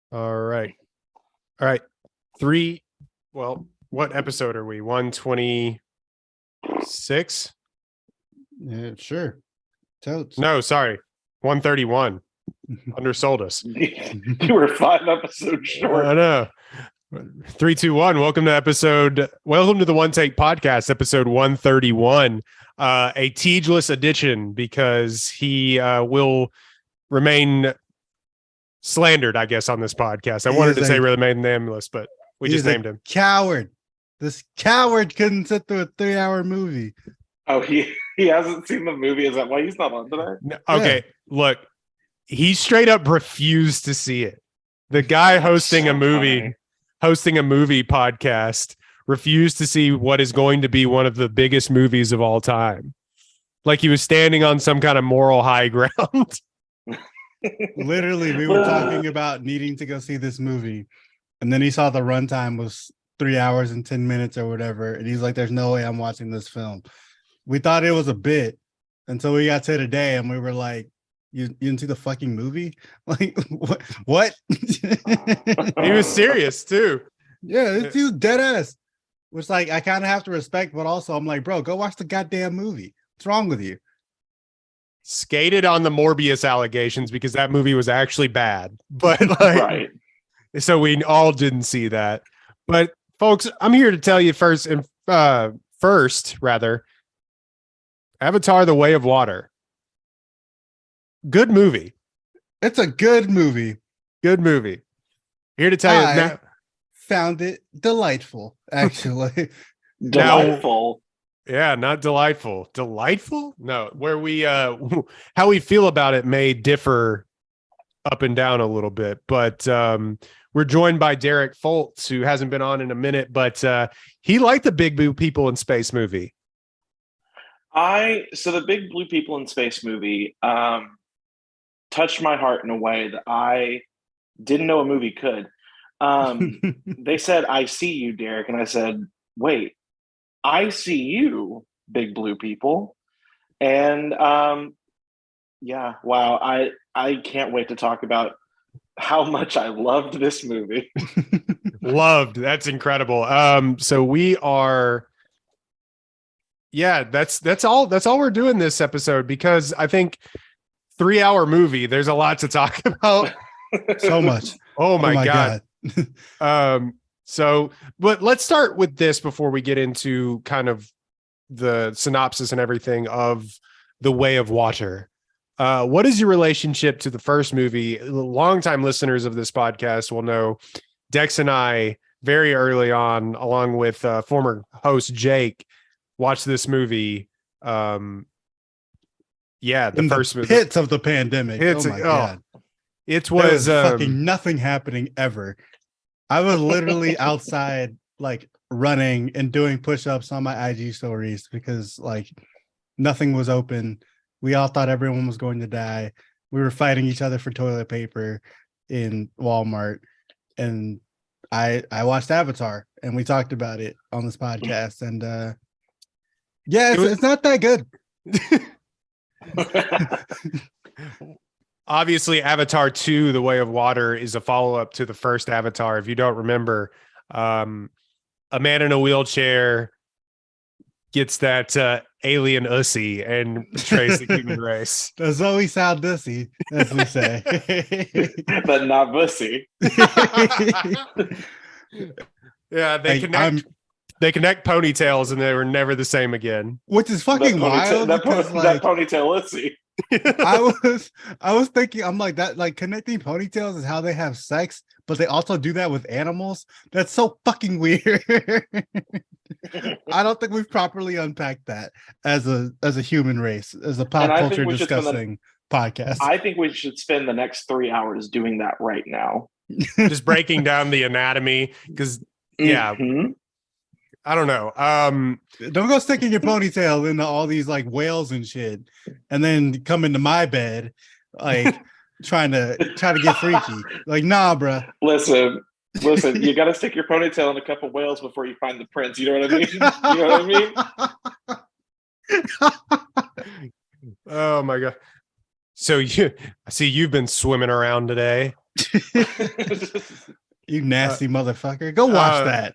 All right. All right. Three. Well, what episode are we? 126? Yeah, sure. Totes. No, sorry. 131. Undersold us. You were 5 episodes short. I know. 321. Welcome to the One Take Podcast, episode 131. A Tegeless edition because he will remain slandered, I guess, on this podcast. I wanted to say remain nameless, but we just named him. Coward. This coward couldn't sit through a 3-hour movie. Oh, he hasn't seen the movie. Is that why he's not on today? No, okay, look, he straight up refused to see it. The guy hosting a movie podcast refused to see what is going to be one of the biggest movies of all time. Like he was standing on some kind of moral high ground. Literally, we were talking about needing to go see this movie, and then he saw the runtime was 3 hours and 10 minutes or whatever, and he's like, "There's no way I'm watching this film." We thought it was a bit until we got to today, and we were like, "You didn't see the fucking movie?" Like, what? He was serious too. Yeah, it's you dead ass. Which, like, I kind of have to respect, but also I'm like, bro, go watch the goddamn movie. What's wrong with you? Skated on the Morbius allegations because that movie was actually bad, but like, Right. So we all didn't see that. But folks, I'm here to tell you first, Avatar: The Way of Water. Good movie. It's a good movie. Good movie. Here to tell you now. Found it delightful, actually. Delightful. Yeah, not delightful. Delightful? No, where we how we feel about it may differ up and down a little bit, but we're joined by Derek Foltz, who hasn't been on in a minute, but he liked the Big Blue People in Space movie. So the Big Blue People in Space movie touched my heart in a way that I didn't know a movie could. They said, "I see you, Derek," and I said, "Wait, I see you, Big Blue People." And yeah, wow, I can't wait to talk about how much I loved this movie. Loved. That's incredible. So we are, yeah, that's all we're doing this episode, because I think 3-hour movie, there's a lot to talk about. So much. Oh my God. So, but let's start with this before we get into kind of the synopsis and everything of The Way of Water. What is your relationship to the first movie? Longtime listeners of this podcast will know Dex and I very early on, along with former host Jake, watched this movie. The first movie. Hits of the pandemic. Oh my God. It was fucking nothing happening ever. I was literally outside, like, running and doing push-ups on my IG stories because, like, nothing was open. We all thought everyone was going to die. We were fighting each other for toilet paper in Walmart. And I watched Avatar, and we talked about it on this podcast. And it's not that good. Obviously, Avatar 2, The Way of Water, is a follow-up to the first Avatar. If you don't remember, a man in a wheelchair gets that alien ussy and betrays the human race. The Zoe Saldusy, as we say. But not bussy. Yeah, they connect ponytails, and they were never the same again. Which is fucking wild. That ponytail ussy. I was thinking, I'm like, that, like, connecting ponytails is how they have sex, but they also do that with animals. That's so fucking weird. I don't think we've properly unpacked that as a human race, as a pop culture discussing podcast. I think we should spend the next 3 hours doing that right now. Just breaking down the anatomy, because I don't know. Don't go sticking your ponytail into all these, like, whales and shit, and then come into my bed, like, trying to get freaky. Like, nah, bruh. Listen, you got to stick your ponytail in a couple whales before you find the prince. You know what I mean? You know what I mean? Oh my God. So I see you've been swimming around today. You nasty motherfucker. Go watch that.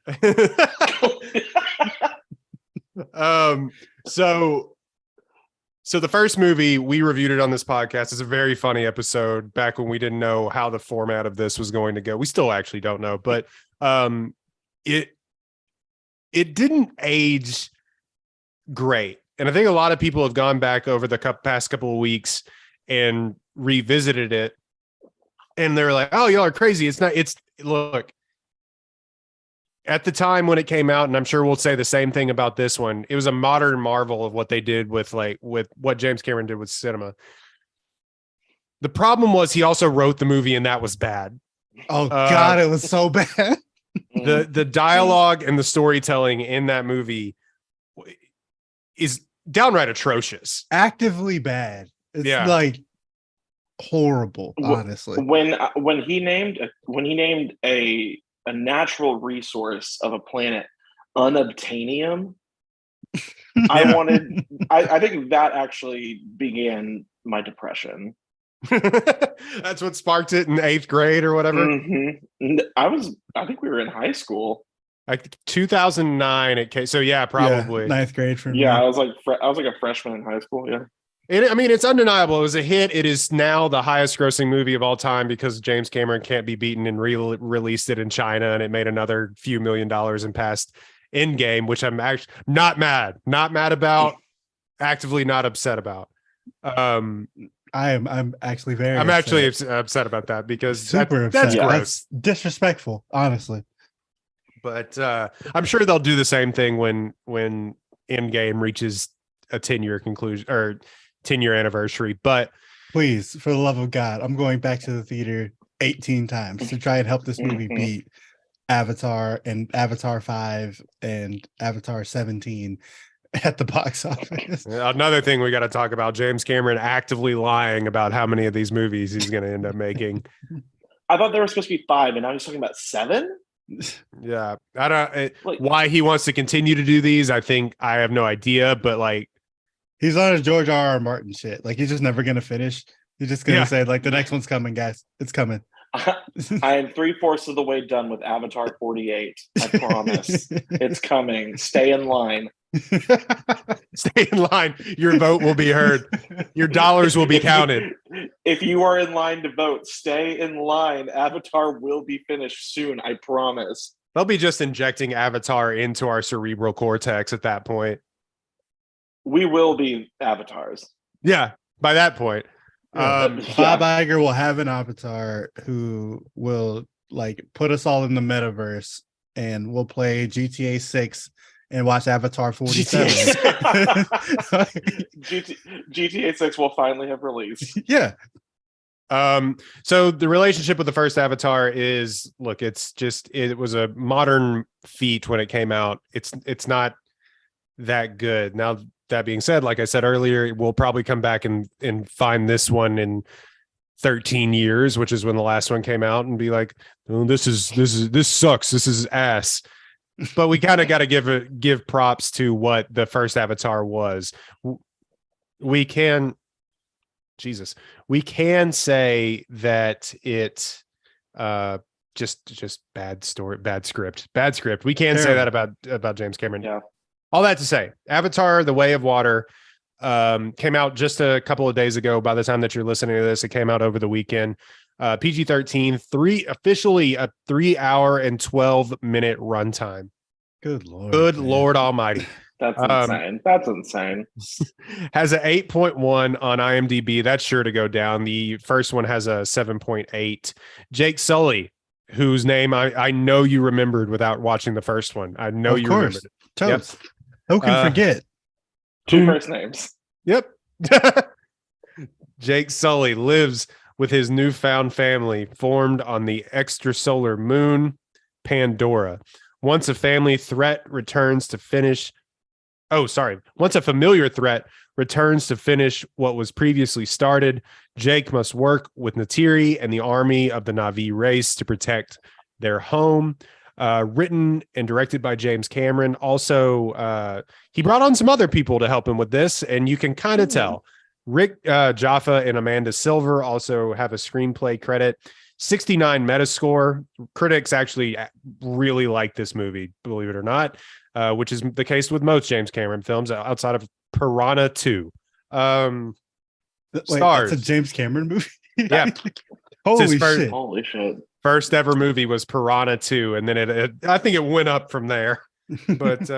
So the first movie we reviewed it on this podcast is a very funny episode back when we didn't know how the format of this was going to go. We still actually don't know, but it didn't age great. And I think a lot of people have gone back over the past couple of weeks and revisited it, and they're like, "Oh, y'all are crazy." Look, at the time when it came out, and I'm sure we'll say the same thing about this one, it was a modern marvel of what they did with what James Cameron did with cinema. The problem was he also wrote the movie, and that was bad. Oh God, it was so bad. The dialogue and the storytelling in that movie is downright atrocious. Actively bad. It's like horrible, honestly. When he named a natural resource of a planet unobtainium, I think that actually began my depression. That's what sparked it in 8th grade or whatever. Mm-hmm. I think we were in high school. Like 2009 it came. So yeah, probably 9th grade for me. Yeah, I was like a freshman in high school. Yeah. I mean, it's undeniable. It was a hit. It is now the highest grossing movie of all time because James Cameron can't be beaten, and released it in China, and it made another few $1 million and passed Endgame, which I'm actually not mad about, actively not upset about. I'm actually very I'm upset. actually upset about that because super upset. That's gross. That's disrespectful, honestly. But I'm sure they'll do the same thing when Endgame reaches a 10-year conclusion or 10-year anniversary. But please, for the love of God, I'm going back to the theater 18 times to try and help this movie beat Avatar and Avatar 5 and Avatar 17 at the box office. Another thing we got to talk about, James Cameron actively lying about how many of these movies he's going to end up making. I thought there were supposed to be 5, and now he's talking about 7. Yeah, I don't why he wants to continue to do these. I have no idea, but like he's on a George R.R. Martin shit. Like he's just never gonna finish. He's just gonna say like the next one's coming, guys. It's coming. I am 3/4 of the way done with Avatar 48. I promise. It's coming. Stay in line. Stay in line. Your vote will be heard. Your dollars will be counted. If you are in line to vote, stay in line. Avatar will be finished soon. I promise. They'll be just injecting Avatar into our cerebral cortex at that point. We will be avatars. Yeah, by that point. Bob Iger will have an avatar who will like put us all in the metaverse, and we'll play GTA 6 and watch Avatar 47. GTA 6 will finally have released. Yeah. So the relationship with the first Avatar is, look, it was a modern feat when it came out. It's not that good. Now, that being said, like I said earlier, we'll probably come back and find this one in 13 years, which is when the last one came out, and be like, oh, this sucks. This is ass. But we kind of got to give props to what the first Avatar was. We can say that it just bad story, bad script. We can say that about James Cameron. Yeah. All that to say, Avatar: The Way of Water came out just a couple of days ago. By the time that you're listening to this, it came out over the weekend. PG-13, officially a 3 hour and 12-minute runtime. Good Lord. Good man. Lord Almighty. That's insane. That's insane. Has an 8.1 on IMDb. That's sure to go down. The first one has a 7.8. Jake Sully, whose name I know you remembered without watching the first one. I know you remembered it. Totes. Yep. Who can forget? 2 first names. Yep. Jake Sully lives with his newfound family formed on the extrasolar moon Pandora. Once a familiar threat returns to finish what was previously started, Jake must work with Neytiri and the army of the Na'vi race to protect their home. Written and directed by James Cameron. Also, he brought on some other people to help him with this, and you can kind of tell. Rick Jaffa and Amanda Silver also have a screenplay credit. 69 Metascore. Critics actually really like this movie, believe it or not, which is the case with most James Cameron films outside of Piranha 2. Wait, Stars. that's a James Cameron movie? Yeah. Holy first- shit. Holy shit. First ever movie was Piranha 2, and then I think it went up from there. But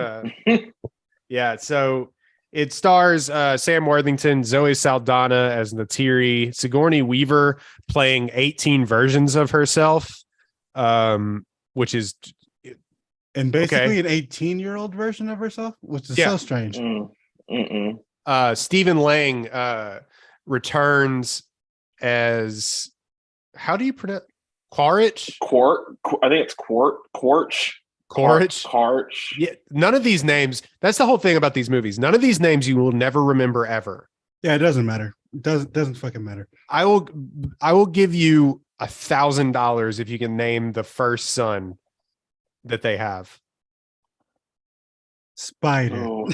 yeah, so it stars Sam Worthington, Zoe Saldana as Natiri, Sigourney Weaver playing 18 versions of herself, which is And basically an 18-year-old version of herself, which is so strange. Stephen Lang returns as, how do you pronounce Quaritch? I think it's Quaritch. Yeah, none of these names. That's the whole thing about these movies. None of these names you will never remember ever. Yeah, it doesn't matter. It doesn't fucking matter. I will give you $1,000 if you can name the first son that they have. Spider. Oh.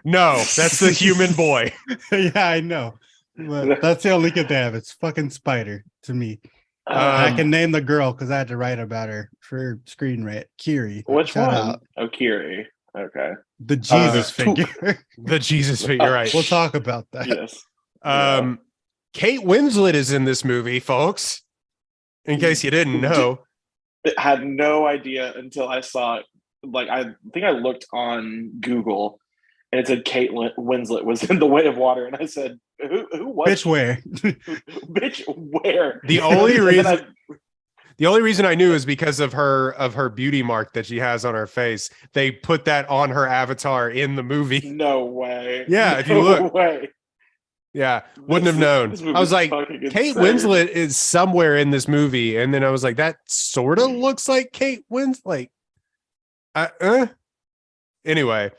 No, that's the human boy. Yeah, I know. But that's the only kid they have. It's fucking Spider to me. I can name the girl because I had to write about her for Screen Rant. Kiri. Which Shout one? out. Oh, Kiri. Okay. The Jesus Took. figure. The Jesus figure, right? We'll talk about that. Yes. Kate Winslet is in this movie, folks. In case you didn't know. I had no idea until I saw it. Like, I think I looked on Google and it said Kate Winslet was in The Way of Water, and I said, "Who was Bitch, where? Bitch, where?" The only And reason then The only reason I knew is because of her beauty mark that she has on her face. They put that on her avatar in the movie. no way. Yeah, if you No look. way. Yeah, wouldn't have known. This I was movie's like, fucking Kate insane. Winslet is somewhere in this movie, and then I was like, that sort of looks like Kate Winslet. Anyway,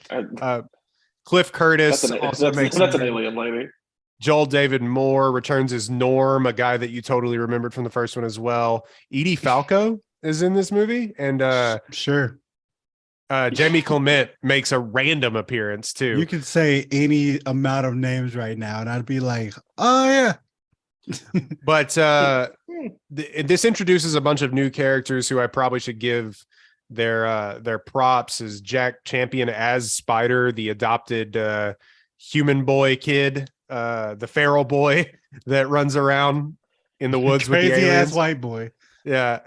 Cliff Curtis also makes that's an alien lady. Joel David Moore returns as Norm, a guy that you totally remembered from the first one as well. Edie Falco is in this movie, and Sure. Jamie Clement makes a random appearance too. You could say any amount of names right now, and I'd be like, oh, yeah. But this introduces a bunch of new characters who I probably should give their props. Is Jack Champion as Spider, the adopted human boy kid, the feral boy that runs around in the woods with the Crazy aliens. ass white boy. Yeah.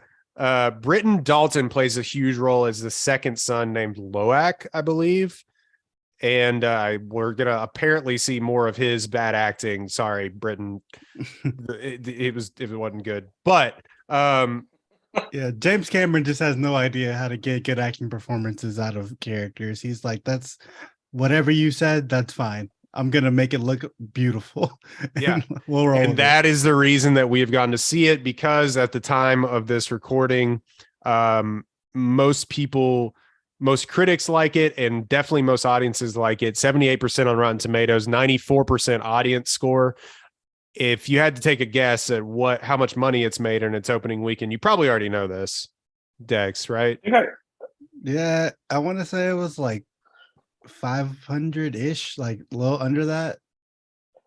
Britton Dalton plays a huge role as the second son named Loak, I believe. And we're going to apparently see more of his bad acting. Sorry, Britton. It wasn't good. But Yeah, James Cameron just has no idea how to get good acting performances out of characters. He's like, that's whatever you said, that's fine. I'm gonna make it look beautiful. Yeah. We'll roll and with that is the reason that we have gotten to see it, because at the time of this recording, most critics like it, and definitely most audiences like it. 78% on Rotten Tomatoes, 94% audience score. If you had to take a guess at how much money it's made in its opening weekend, you probably already know this, Dex, right? it. Yeah, I want to say it was like 500-ish, like a little under that.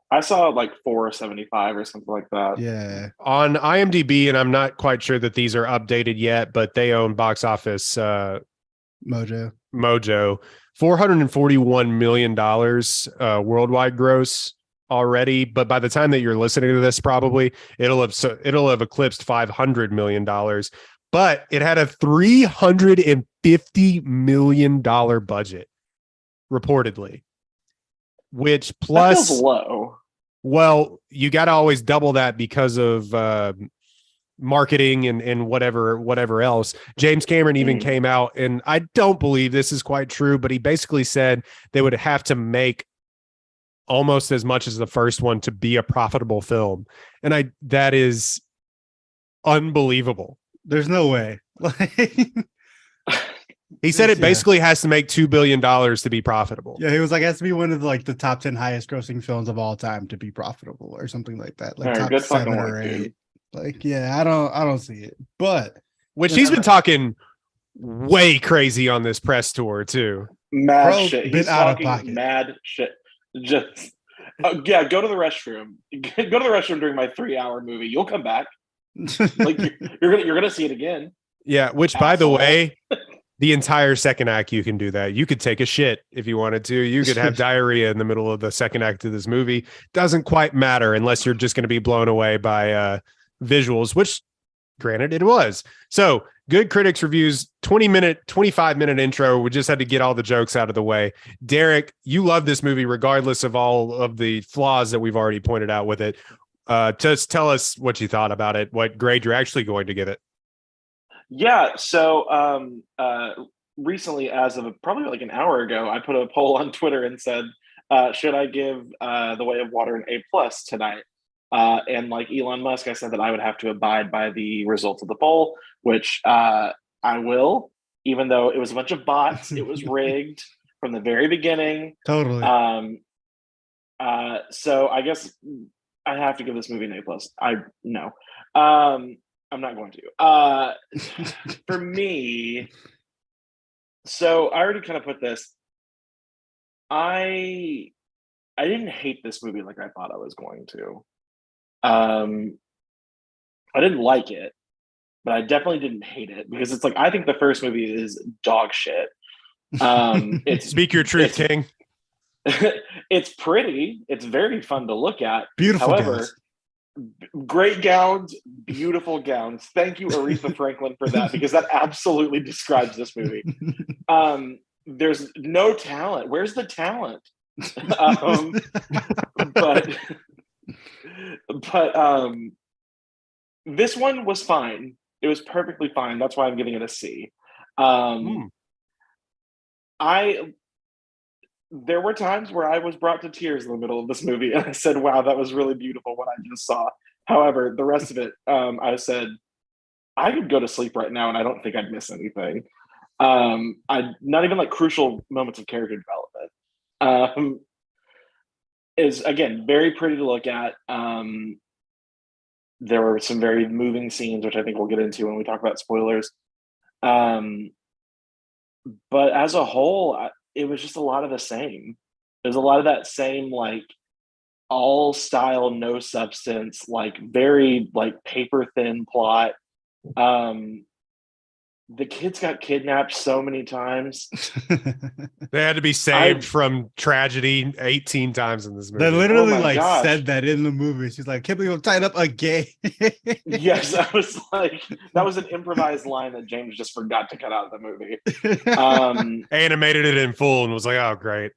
I saw like 475 or something like that. Yeah. On IMDb, and I'm not quite sure that these are updated yet, but they own Box Office Mojo. $441 million worldwide gross already. But by the time that you're listening to this, probably it'll have eclipsed $500 million. But it had a $350 million budget, reportedly, which That plus feels low. well, you got to always double that because of marketing and whatever else. James Cameron even came out, and I don't believe this is quite true, but he basically said they would have to make almost as much as the first one to be a profitable film. And that is unbelievable. There's no way. He said it Yeah. basically has to make $2 billion to be profitable. Yeah, he was like, it has to be one of the top 10 highest grossing films of all time to be profitable or something like that. Like All right, top good fucking 7 work, or 8. dude. Like, yeah, I don't see it. But Which he's been talking way crazy on this press tour too. Mad Bro, shit. been He's out of talking pocket. mad shit. Just Yeah, go to the restroom. Go to the restroom during my 3-hour movie. You'll come back. Like you're gonna see it again. Yeah, which by the Asshole. way, the entire second act you can do that. You could take a shit if you wanted to. You could have diarrhea in the middle of the second act of this movie. Doesn't quite matter unless you're just going to be blown away by visuals, which granted it was. So good critics reviews, 25-minute intro. We just had to get all the jokes out of the way. Derek, you love this movie regardless of all of the flaws that we've already pointed out with it. Just tell us what you thought about it, what grade you're actually going to give it. Yeah. So recently, as of probably like an hour ago, I put a poll on Twitter and said, should I give The Way of Water an A+ tonight? And like Elon Musk, I said that I would have to abide by the results of the poll, which I will, even though it was a bunch of bots. It was rigged from the very beginning. Totally. So I guess I have to give this movie an A+. No. I'm not going to. For me, so I already kind of put this. I didn't hate this movie like I thought I was going to. I didn't like it, but I definitely didn't hate it because it's like I think the first movie is dog shit. It's Speak your truth, King. It's pretty. It's very fun to look at. Beautiful. However, gowns. great gowns, beautiful gowns. Thank you, Aretha Franklin, for that because that absolutely describes this movie. There's no talent. Where's the talent? But this one was fine. It was perfectly fine. That's why I'm giving it a C. There were times where I was brought to tears in the middle of this movie, and I said, "Wow, that was really beautiful." What I just saw. However, the rest of it, I said, I could go to sleep right now, and I don't think I'd miss anything. I not even like crucial moments of character development. Is again very pretty to look at. There were some very moving scenes, which I think we'll get into when we talk about spoilers. But as a whole, it was just a lot of the same. There's a lot of that same, like, all style, no substance, like very like paper thin plot. The kids got kidnapped so many times. They had to be saved from tragedy 18 times in this movie. They literally gosh. said that in the movie. She's like, "Can't believe I'm tied up a gay." Yes, I was like, that was an improvised line that James just forgot to cut out of the movie. Animated it in full and was like, "Oh, great."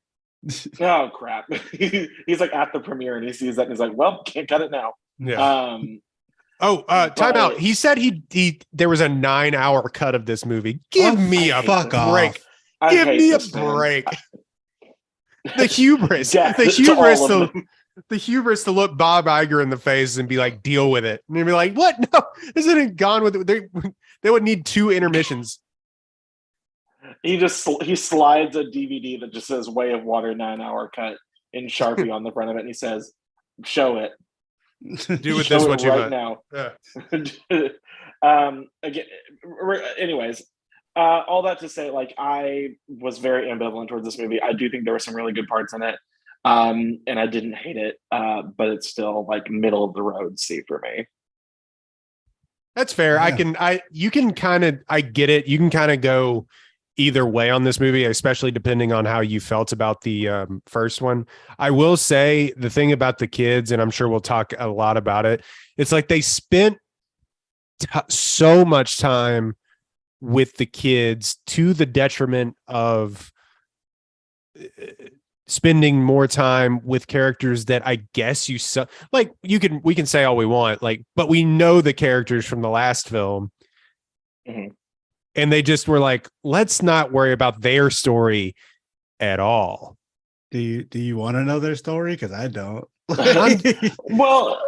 Oh crap. He's like at the premiere and he sees that and he's like, well, can't cut it now. Yeah. Time out. He said there was a 9-hour cut of this movie. Give me a break. Give me a break. The hubris. The hubris to look Bob Iger in the face and be like, deal with it. And he'd be like, what? No, isn't it gone with it? They would need 2 intermissions. He slides a DVD that just says Way of Water 9-hour cut in Sharpie on the front of it, and he says, "Show it. Do with this what you right want." Now." Again, anyways, all that to say, like, I was very ambivalent towards this movie. I do think there were some really good parts in it, and I didn't hate it, but it's still like middle of the road C for me. That's fair. Yeah. I get it. You can kind of go either way on this movie, especially depending on how you felt about the first one. I will say the thing about the kids, and I'm sure we'll talk a lot about it. It's like they spent so much time with the kids to the detriment of spending more time with characters that I guess we can say all we want, like, but we know the characters from the last film. Mm-hmm. And they just were like, let's not worry about their story at all. Do you want to know their story? Because I don't. Well,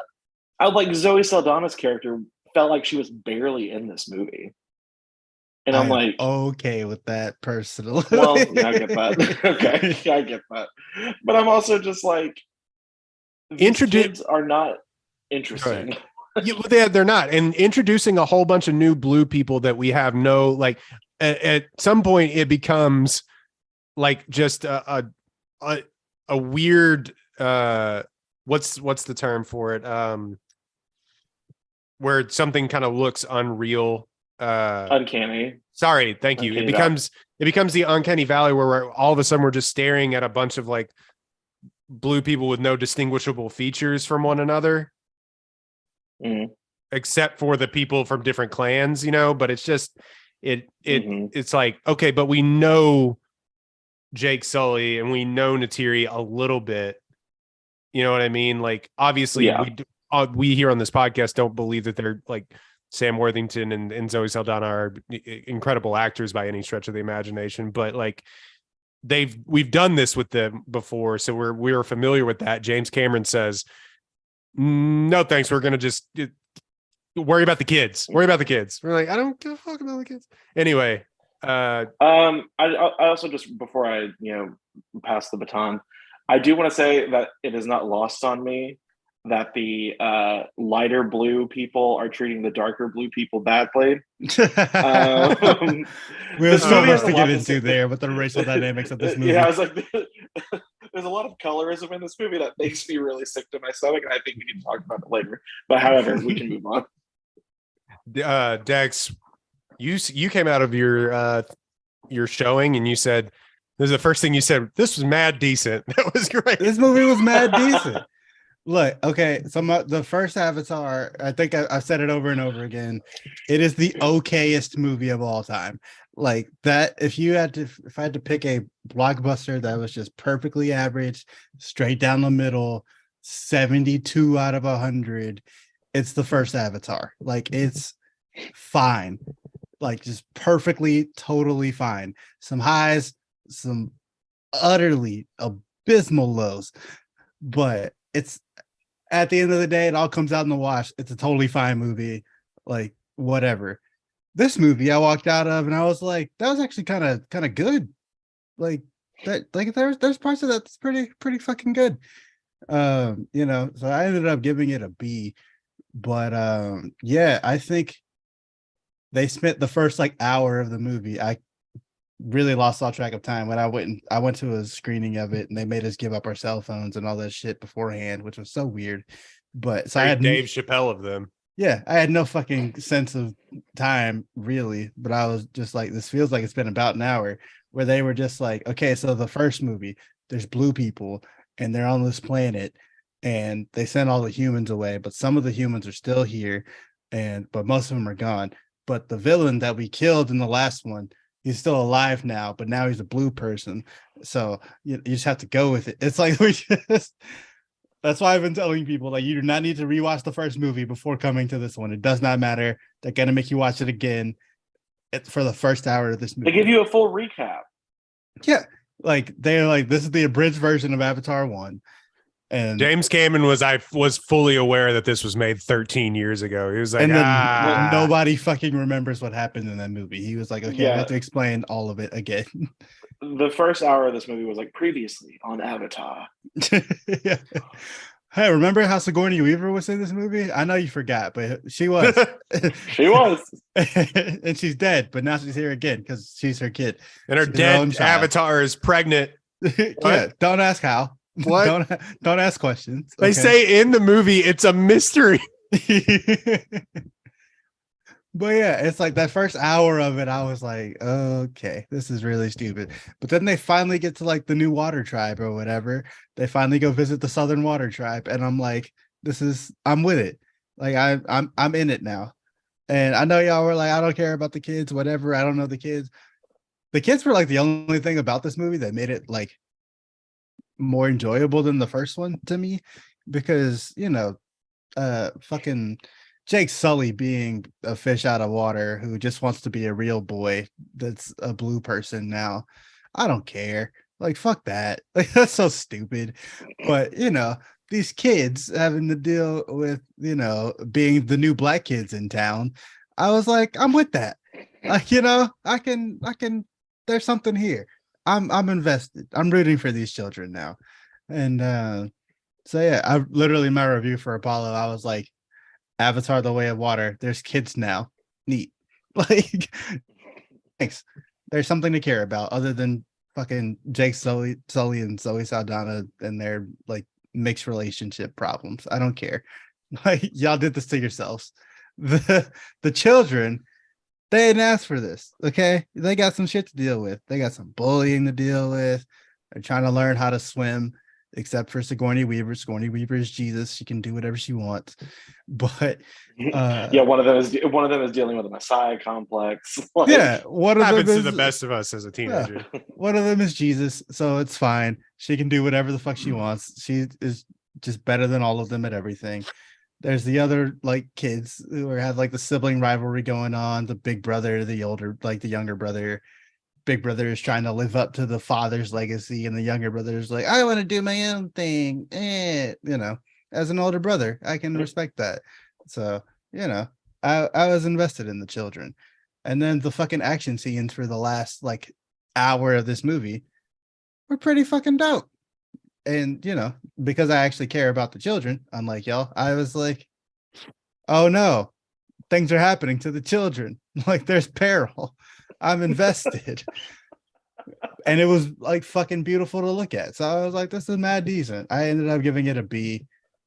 I like Zoe Saldana's character felt like she was barely in this movie. And I'm like, okay with that personally. Well, yeah, I get that. Okay, I get that. But I'm also just like, these kids are not interesting. Right. Yeah, they're not. And introducing a whole bunch of new blue people that we have no, like, at some point it becomes like just a weird what's the term for it? Where something kind of looks unreal. Uncanny. Sorry, thank you. Uncanny Valley. It becomes the uncanny valley where all of a sudden we're just staring at a bunch of like blue people with no distinguishable features from one another, except for the people from different clans, but it's just it's like, okay, but we know Jake Sully and we know Neytiri a little bit. You know what I mean? Like, obviously, we here on this podcast don't believe that they're like Sam Worthington and Zoe Saldana are incredible actors by any stretch of the imagination, but like we've done this with them before, so we're familiar with that. James Cameron says, "No, thanks. We're gonna just worry about the kids. Worry about the kids." We're like, I don't give a fuck about the kids. Anyway, I also, just before I pass the baton, I do want to say that it is not lost on me that the lighter blue people are treating the darker blue people badly. We have so much to get into there with the racial dynamics of this movie. Yeah, I was like, there's a lot of colorism in this movie that makes me really sick to my stomach, and I think we can talk about it later. But however, we can move on. Dex, you came out of your showing and you said, this is the first thing you said, this was mad decent. That was great. This movie was mad decent. Look, okay, so the first Avatar, I think I've said it over and over again. It is the okayest movie of all time. Like that, if I had to pick a blockbuster that was just perfectly average, straight down the middle, 72 out of 100, it's the first Avatar. Like, it's fine. Like, just perfectly, totally fine. Some highs, some utterly abysmal lows, but it's, at the end of the day, it all comes out in the wash. It's a totally fine movie. Like, whatever. This movie I walked out of and I was like, that was actually kind of good. Like that, like there's parts of that's pretty fucking good. So I ended up giving it a B. But yeah, I think they spent the first like hour of the movie. I really lost all track of time when I went to a screening of it and they made us give up our cell phones and all that shit beforehand, which was so weird. But so I had Dave Chappelle of them. Yeah, I had no fucking sense of time really, but I was just like, this feels like it's been about an hour, where they were just like, okay, so the first movie, there's blue people and they're on this planet and they sent all the humans away, but some of the humans are still here but most of them are gone. But the villain that we killed in the last one, he's still alive now, but now he's a blue person. So you just have to go with it. It's like that's why I've been telling people, like, you do not need to rewatch the first movie before coming to this one. It does not matter. They're gonna make you watch it again for the first hour of this movie. They give you a full recap. Yeah, like they're like, this is the abridged version of Avatar 1. And James Cameron was fully aware that this was made 13 years ago. He was like, nobody fucking remembers what happened in that movie. He was like, okay, I have to explain all of it again. The first hour of this movie was like, previously on Avatar. Yeah. Hey, remember how Sigourney Weaver was in this movie? I know you forgot, but she was. She was. And she's dead, but now she's here again because she's her kid. And her dead avatar is pregnant. Yeah, don't ask how. What? Don't ask questions. They say in the movie it's a mystery. But yeah, it's like that first hour of it, I was like, okay, this is really stupid. But then they finally get to like the new water tribe or whatever. They finally go visit the Southern Water Tribe, and I'm like, I'm with it. Like I'm in it now. And I know y'all were like, I don't care about the kids, whatever. I don't know the kids. The kids were like the only thing about this movie that made it like more enjoyable than the first one to me, because fucking Jake Sully being a fish out of water who just wants to be a real boy that's a blue person now. I don't care. Like, fuck that. Like, that's so stupid. But, these kids having to deal with, being the new black kids in town. I was like, I'm with that. Like, I can, there's something here. I'm invested. I'm rooting for these children now. And so yeah, I literally, my review for Apollo, I was like, Avatar: The Way of Water, there's kids now. Neat. Like, thanks. There's something to care about other than fucking Jake Sully and Zoe Saldana and their like mixed relationship problems. I don't care. Like, y'all did this to yourselves. The children, they didn't ask for this. Okay, they got some shit to deal with. They got some bullying to deal with. They're trying to learn how to swim. Except for Sigourney Weaver. Sigourney Weaver is Jesus. She can do whatever she wants. But yeah, one of them is dealing with a Messiah complex. Like, yeah, one of Happens them to is the best of us as a teenager. one of them is Jesus, so it's fine. She can do whatever the fuck she wants. She is just better than all of them at everything. There's the other like kids who have like the sibling rivalry going on. The big brother, the older, like the younger brother. Big brother is trying to live up to the father's legacy, and the younger brother is like, I want to do my own thing. You know, as an older brother, I can respect that. So, you know, I was invested in the children. And then the fucking action scenes for the last like hour of this movie were pretty fucking dope. And, you know, because I actually care about the children, unlike y'all, I was like, oh no, things are happening to the children. Like there's peril. I'm invested. And it was like fucking beautiful to look at. So I was like, this is mad decent. I ended up giving it a B.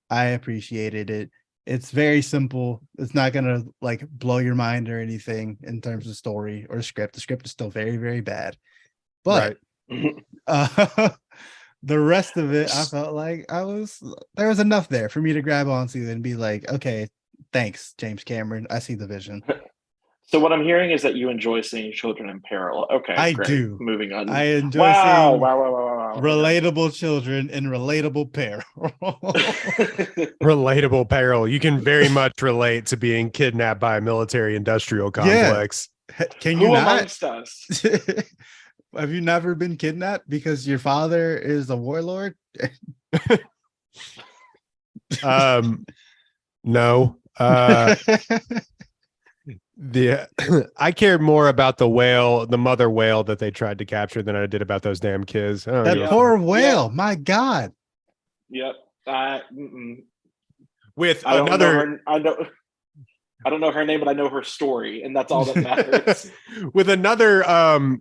I appreciated it. It's very simple. It's not gonna like blow your mind or anything in terms of story or script. The script is still very, very bad. But the rest of it, I felt like there was enough there for me to grab onto and be like, okay, thanks, James Cameron. I see the vision. So what I'm hearing is that you enjoy seeing children in peril. Okay, I great. do. Moving on. I enjoy wow, seeing wow. relatable children in relatable peril. Relatable peril. You can very much relate to being kidnapped by a military industrial complex. Can you Who not? amongst us? Have you never been kidnapped because your father is a warlord? No. I cared more about the whale, the mother whale that they tried to capture than I did about those damn kids. That poor whale. Yeah. My God. Yep. With I don't another, know her, I don't know her name, but I know her story, and that's all that matters. With another, I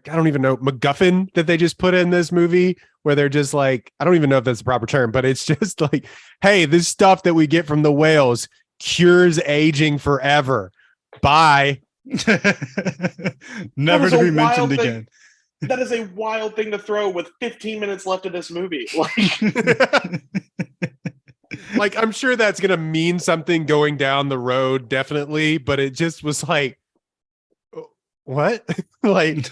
don't even know, MacGuffin that they just put in this movie, where they're just like, I don't even know if that's the proper term, but it's just like, hey, this stuff that we get from the whales cures aging forever. Bye. Never to be mentioned again. That is a wild thing to throw with 15 minutes left of this movie. Like, I'm sure that's going to mean something going down the road, definitely, but it just was like, what? Like,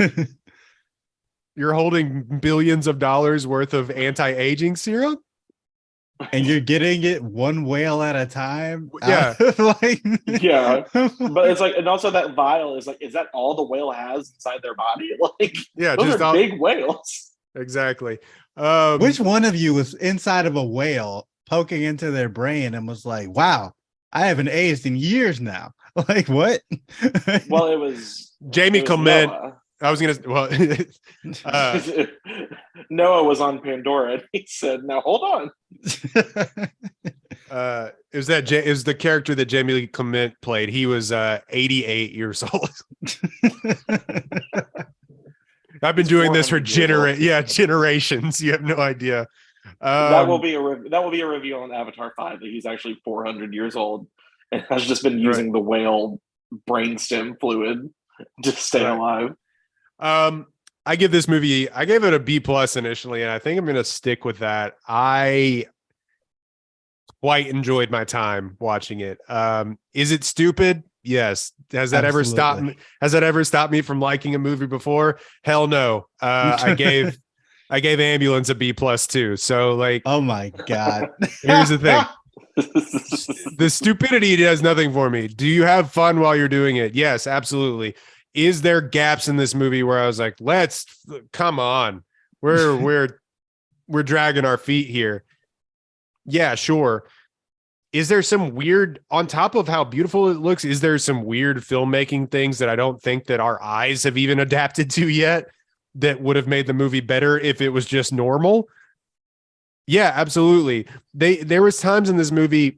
you're holding billions of dollars worth of anti-aging serum? And you're getting it one whale at a time. Yeah. Yeah. But it's like, and also that vial is like, is that all the whale has inside their body? Like, yeah, those are big whales. Exactly. Which one of you was inside of a whale poking into their brain and was like, wow, I haven't aged in years now? Like, what? Well, it was Jamie Clement. Noah. I was gonna. Well, Noah was on Pandora, and he said, "Now hold on." Is the character that Jamie Clement played? He was 88 years old. I've been doing this for generations. You have no idea. That will be a reveal on Avatar 5 that he's actually 400 years old and has just been using the whale brainstem fluid to stay alive. I give this movie, I gave it a B+ initially, and I think I'm going to stick with that. I quite enjoyed my time watching it. Is it stupid? Yes. Has that ever stopped me? Has that ever stopped me from liking a movie before? Hell no. I gave Ambulance a B+ too. So like, oh my God. Here's the thing. The stupidity does nothing for me. Do you have fun while you're doing it? Yes, absolutely. Is there gaps in this movie where I was like, come on, we're dragging our feet here? Yeah, sure. Is there some weird, on top of how beautiful it looks, is there some weird filmmaking things that I don't think that our eyes have even adapted to yet that would have made the movie better if it was just normal? Yeah, absolutely. There was times in this movie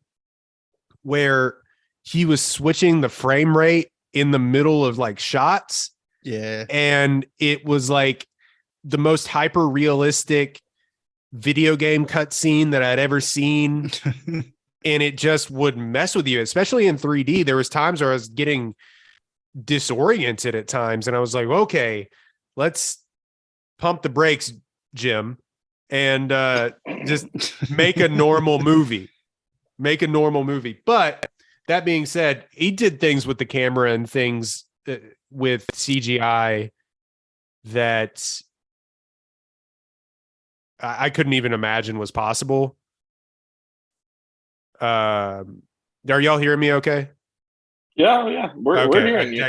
where he was switching the frame rate in the middle of like shots. Yeah. And it was like the most hyper realistic video game cutscene that I'd ever seen. And it just would mess with you, especially in 3D. There was times where I was getting disoriented at times, and I was like, okay, let's pump the brakes, Jim, and just make a normal movie. Make a normal movie. But that being said, he did things with the camera and things with CGI that I couldn't even imagine was possible. Are y'all hearing me okay? Yeah. We're hearing you.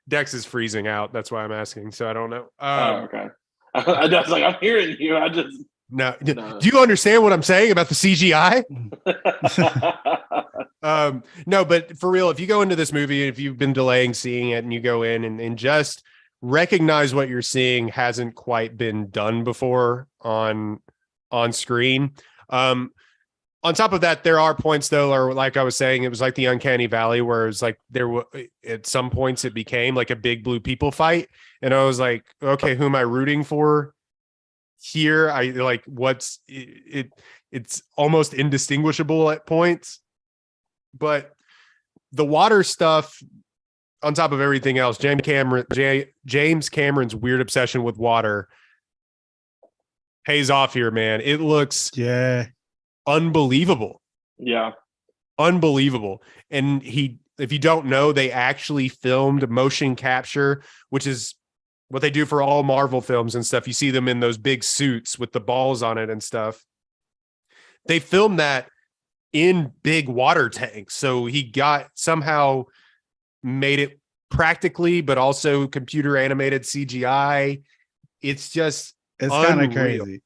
Dex is freezing out. That's why I'm asking. So I don't know. Okay. I was like, I'm hearing you. I just no. Do you understand what I'm saying about the CGI? No, but for real, if you go into this movie, if you've been delaying seeing it and you go in and just recognize what you're seeing hasn't quite been done before on screen. On top of that, there are points though, or like I was saying, it was like the Uncanny Valley, where it's like at some points it became like a big blue people fight, and I was like, okay, who am I rooting for here? I like what's it. It's almost indistinguishable at points, but the water stuff, on top of everything else, James Cameron's weird obsession with water pays off here, man. It looks unbelievable. Yeah. Unbelievable. And if you don't know, they actually filmed motion capture, which is what they do for all Marvel films and stuff. You see them in those big suits with the balls on it and stuff. They filmed that in big water tanks. So he somehow made it practically, but also computer animated CGI. It's kind of crazy.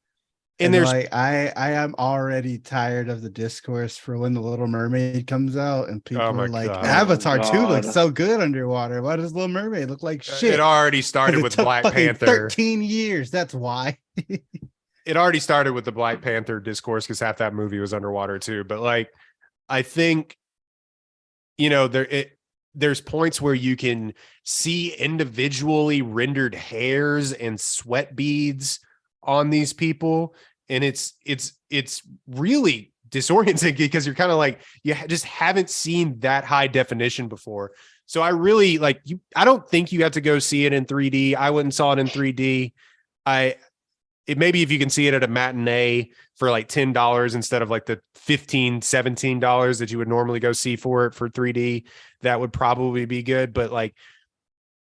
And there's like I am already tired of the discourse for when the Little Mermaid comes out and people are like, God. Avatar 2 looks so good underwater. Why does Little Mermaid look like shit? It already started with Black Panther. 13 years. That's why. It already started with the Black Panther discourse because half that movie was underwater too. But like, I think, there's points where you can see individually rendered hairs and sweat beads on these people, and it's really disorienting because you're kind of like, you just haven't seen that high definition before. So I really like you. I don't think you have to go see it in 3D. I wouldn't saw it in 3D. Maybe if you can see it at a matinee for like $10 instead of like the $15-17 that you would normally go see for it for 3D, that would probably be good. But like,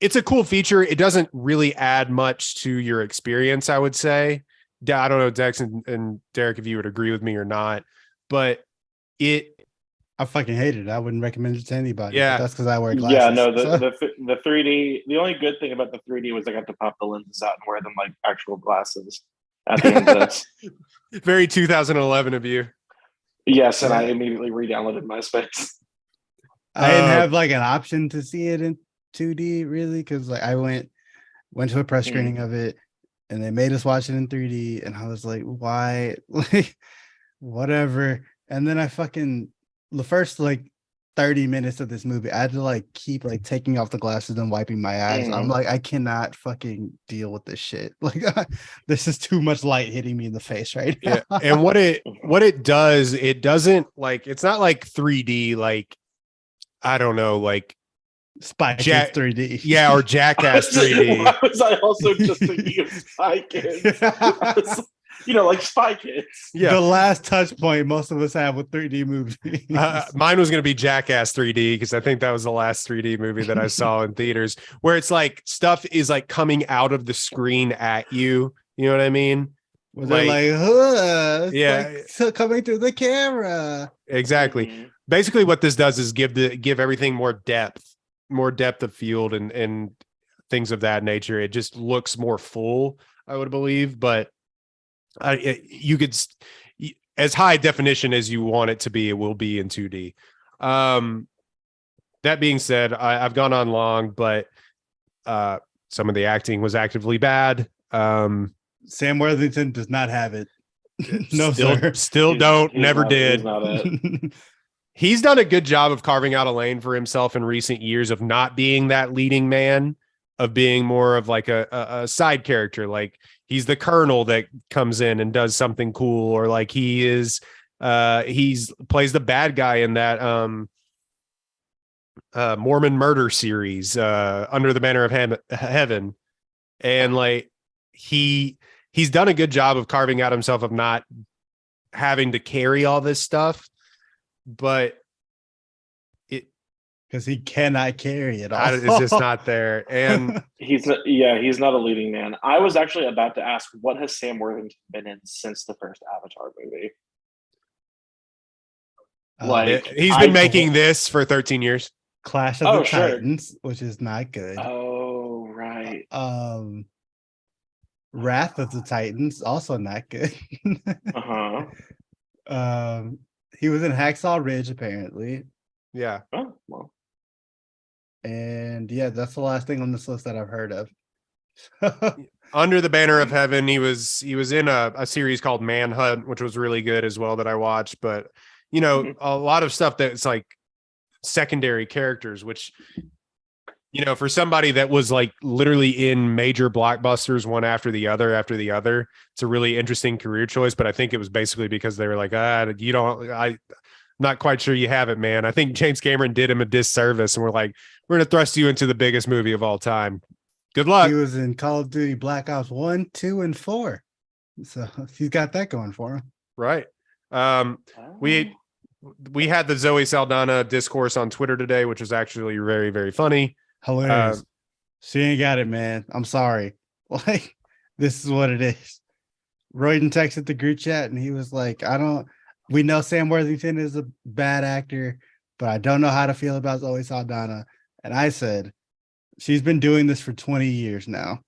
it's a cool feature. It doesn't really add much to your experience, I would say. I don't know, Dex and Derek, if you would agree with me or not, but I fucking hate it. I wouldn't recommend it to anybody. Yeah, that's because I wear glasses. Yeah, no, the 3D. The only good thing about the 3D was I got to pop the lenses out and wear them like actual glasses at the end of this. Very 2011 of you. Yes, and I immediately re-downloaded MySpace. I didn't have like an option to see it in 2D really, because like I went to a press screening of it and they made us watch it in 3D, and I was like, why? Like, whatever. And then I fucking the first like 30 minutes of this movie, I had to like keep like taking off the glasses and wiping my eyes. I'm like, I cannot fucking deal with this shit. Like, this is too much light hitting me in the face right now. Yeah. And what it does, it doesn't like, it's not like 3D, like, I don't know, like Spy Kids 3D. Yeah, or Jackass 3D. Why was I also just thinking of Spy Kids? Like Spy Kids. Yeah. The last touch point most of us have with 3D movies. Mine was going to be Jackass 3D because I think that was the last 3D movie that I saw in theaters, where it's like stuff is like coming out of the screen at you. You know what I mean? Where they're like, yeah, like coming through the camera. Exactly. Mm-hmm. Basically, what this does is give everything more depth of field and things of that nature. It just looks more full, I would believe, but you could, as high definition as you want it to be, it will be in 2D. That being said, I've gone on long, but some of the acting was actively bad. Sam Worthington does not have it. No, still don't, never did. He's done a good job of carving out a lane for himself in recent years of not being that leading man, of being more of like a side character. Like he's the colonel that comes in and does something cool, or like he's plays the bad guy in that Mormon murder series, Under the Banner of Heaven. And like he's done a good job of carving out himself of not having to carry all this stuff, but because he cannot carry it all. it's just not there. And he's not a leading man. I was actually about to ask, what has Sam Worthington been in since the first Avatar movie? He's been making this for 13 years. Clash of the Titans, which is not good. Oh, right. Wrath of the Titans, also not good. He was in Hacksaw Ridge, apparently. Yeah. Oh, well. And yeah, that's the last thing on this list that I've heard of. Under the Banner of Heaven, he was in a series called Manhunt, which was really good as well that I watched. But you know, a lot of stuff that's like secondary characters, which, you know, for somebody that was like literally in major blockbusters one after the other, it's a really interesting career choice. But I think it was basically because they were like, I'm not quite sure you have it, man. I think James Cameron did him a disservice, and we're like, we're going to thrust you into the biggest movie of all time. Good luck. He was in Call of Duty Black Ops 1, 2, and 4. So he's got that going for him. Right. We had the Zoe Saldana discourse on Twitter today, which was actually very, very funny. Hilarious. She ain't got it, man. I'm sorry. Like, this is what it is. Royden texted the group chat and he was like, we know Sam Worthington is a bad actor, but I don't know how to feel about Zoe Saldana. And I said, she's been doing this for 20 years now.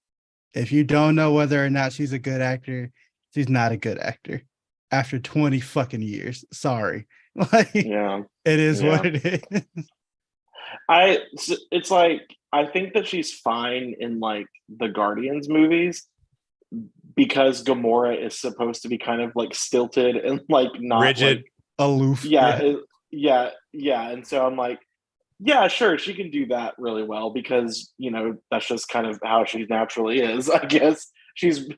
If you don't know whether or not she's a good actor, she's not a good actor after 20 fucking years. Sorry. Like, it is what it is. It's like, I think that she's fine in like the Guardians movies because Gamora is supposed to be kind of like stilted and like not rigid, like, aloof. Yeah. And so I'm like, yeah, sure, she can do that really well because, you know, that's just kind of how she naturally is. I guess she's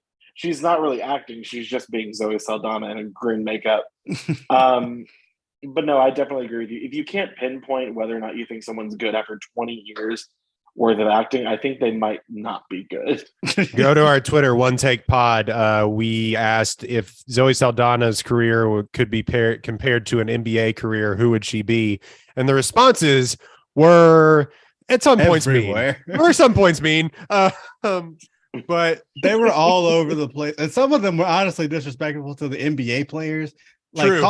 not really acting; she's just being Zoe Saldana in a green makeup. But no, I definitely agree with you. If you can't pinpoint whether or not you think someone's good after 20 years worth of acting, I think they might not be good. Go to our Twitter, One Take Pod. We asked if Zoe Saldana's career could be compared to an NBA career, who would she be? And the responses were at some points mean. Or some points mean. But they were all over the place. And some of them were honestly disrespectful to the NBA players. Like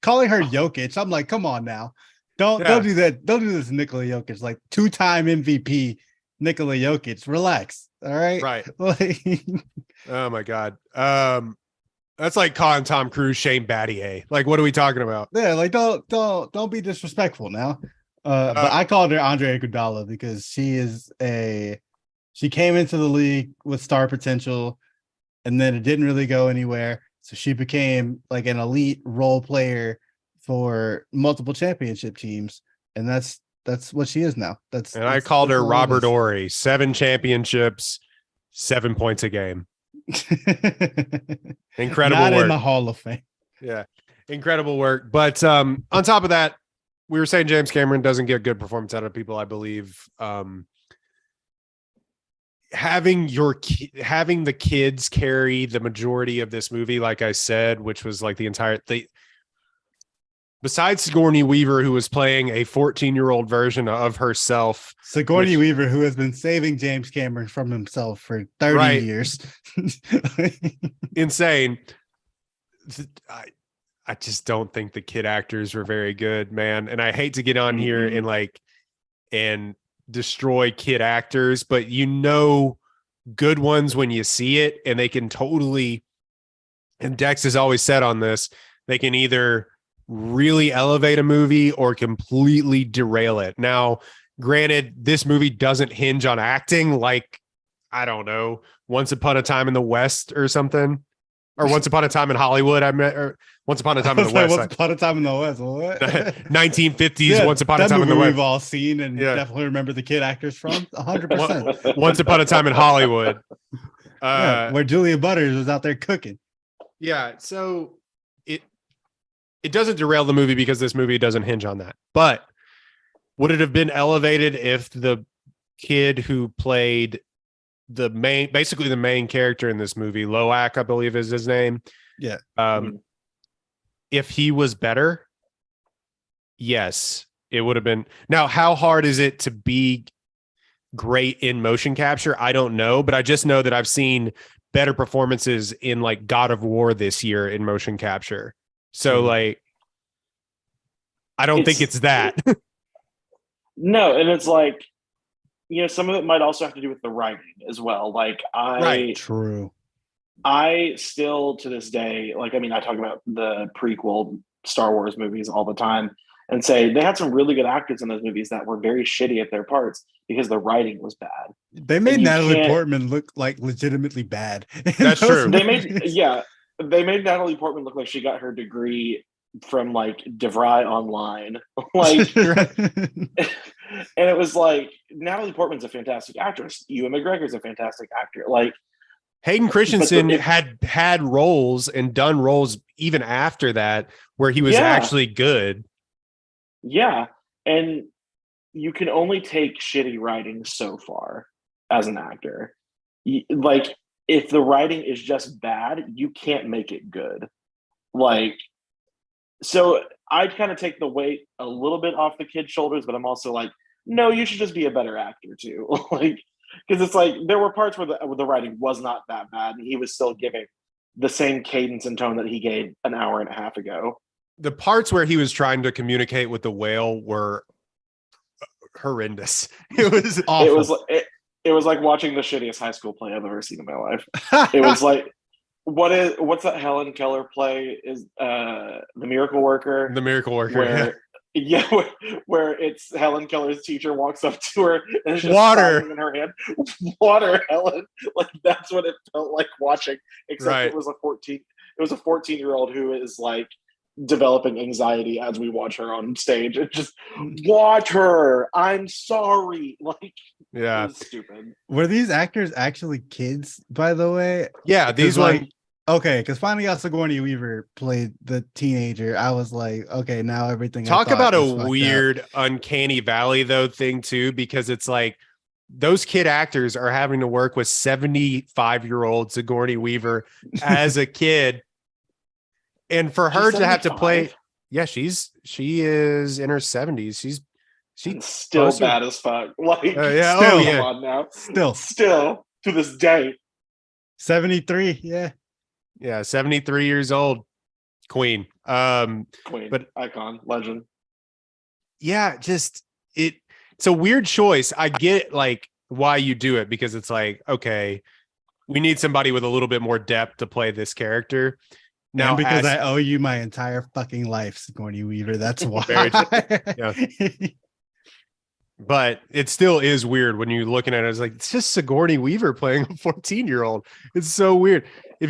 calling her Jokic. I'm like, come on now. Don't do that. Don't do this, Nikola Jokic. Like 2-time MVP Nikola Jokic. Relax. All right. Right. Like, oh my God. That's like calling Tom Cruise Shane Battier. Like, what are we talking about? Yeah, like don't be disrespectful now. But I called her Andre Iguodala because she came into the league with star potential, and then it didn't really go anywhere. So she became like an elite role player for multiple championship teams, and that's what she is now. I called her Robert Horry. 7 championships, 7 points a game. Incredible Not work. in the Hall of Fame. Yeah, incredible work. But on top of that, we were saying James Cameron doesn't get good performance out of people. I believe having the kids carry the majority of this movie, like I said, which was like the entire thing. Besides Sigourney Weaver, who was playing a 14-year-old version of herself. Sigourney Weaver, who has been saving James Cameron from himself for 30 years. Insane. I just don't think the kid actors were very good, man. And I hate to get on here and destroy kid actors, but you know good ones when you see it, and they can totally, and Dex has always said on this, they can either really elevate a movie or completely derail it. Now, granted, this movie doesn't hinge on acting like, I don't know, Once Upon a Time in the West or something, or Once Upon a Time in Hollywood. Or Once Upon a Time in the West. Once Upon a Time in the West. What? 1950s. Once Upon a Time in the West. We've all seen and definitely remember the kid actors from 100%. Once Upon a Time in Hollywood. Where Julia Butters was out there cooking. Yeah, so it doesn't derail the movie because this movie doesn't hinge on that. But would it have been elevated if the kid who played basically the main character in this movie, Loak, I believe is his name. Yeah. If he was better, yes, it would have been. Now, how hard is it to be great in motion capture? I don't know, but I just know that I've seen better performances in like God of War this year in motion capture. So like, I don't think it's that. No, and it's like, some of it might also have to do with the writing as well. Like True. I still to this day, like, I mean, I talk about the prequel Star Wars movies all the time and say they had some really good actors in those movies that were very shitty at their parts because the writing was bad. They made Natalie Portman look like legitimately bad. That's true. They made Natalie Portman look like she got her degree from like DeVry Online. Like, and it was like, Natalie Portman's a fantastic actress. Ewan McGregor's a fantastic actor. Like, Hayden Christensen had roles and done roles even after that where he was actually good. Yeah. And you can only take shitty writing so far as an actor. Like, if the writing is just bad, you can't make it good. Like, so I kind of take the weight a little bit off the kid's shoulders, but I'm also like, no, you should just be a better actor too. Like, because it's like there were parts where the writing was not that bad, and he was still giving the same cadence and tone that he gave an hour and a half ago. The parts where he was trying to communicate with the whale were horrendous. It was awful. It was like watching the shittiest high school play I've ever seen in my life. It was like, what's that Helen Keller play? Is The Miracle Worker? The Miracle Worker. Where it's Helen Keller's teacher walks up to her and it's just water in her hand. Water, Helen. Like, that's what it felt like watching. Except it was a 14-year-old who is like developing anxiety as we watch her on stage. It just watch her. I'm sorry. Like, yeah, it was stupid. Were these actors actually kids, by the way? Yeah, these like. Okay, because finally out Sigourney Weaver played the teenager. I was like, okay, now everything. Talk about a weird, uncanny valley though thing too, because it's like those kid actors are having to work with 75-year-old Sigourney Weaver as a kid, and for her to have to play, she is in her 70s. She's still bad as fuck. Like, come on now, still to this day, 73, yeah. Yeah, 73 years old. Queen. Queen, but icon, legend. Yeah, just it's a weird choice. I get like why you do it, because it's like, okay, we need somebody with a little bit more depth to play this character. Now, and because I owe you my entire fucking life, Sigourney Weaver. That's why. Yeah. But it still is weird when you're looking at it. It's like, it's just Sigourney Weaver playing a 14-year-old. It's so weird. If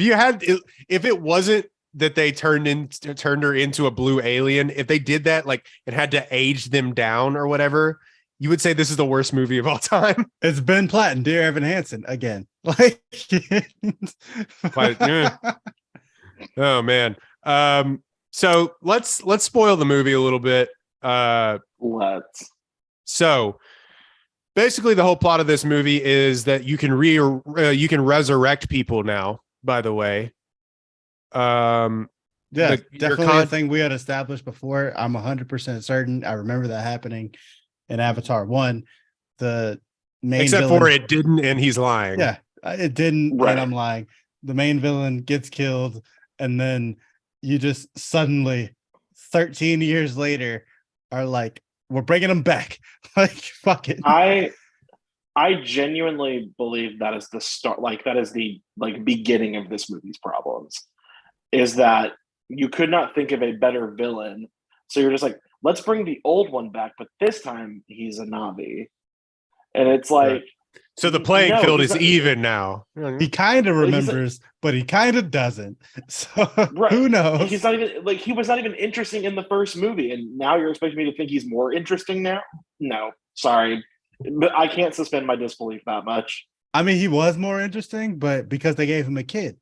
it wasn't that they turned her into a blue alien, if they did that, like, it had to age them down or whatever, you would say this is the worst movie of all time. It's Ben Platt and Dear Evan Hansen again. Like, oh man. So let's spoil the movie a little bit. Let's. So basically the whole plot of this movie is that you can resurrect people now, by the way. Definitely a thing we had established before. I'm 100% certain. I remember that happening in Avatar 1. The main Except villain, for it didn't, and he's lying. Yeah, it didn't, right. And I'm lying. The main villain gets killed, and then you just suddenly, 13 years later, are like, we're bringing him back. Like, fuck it. I genuinely believe that is the start. Like, that is the beginning of this movie's problems. Is that you could not think of a better villain, so you're just like, let's bring the old one back, but this time he's a Navi, and it's like, so the playing field is even now. He kind of remembers, but he kind of doesn't. So who knows? He's not even he was not even interesting in the first movie, and now you're expecting me to think he's more interesting now? No, sorry, but I can't suspend my disbelief that much. I mean, he was more interesting, but because they gave him a kid.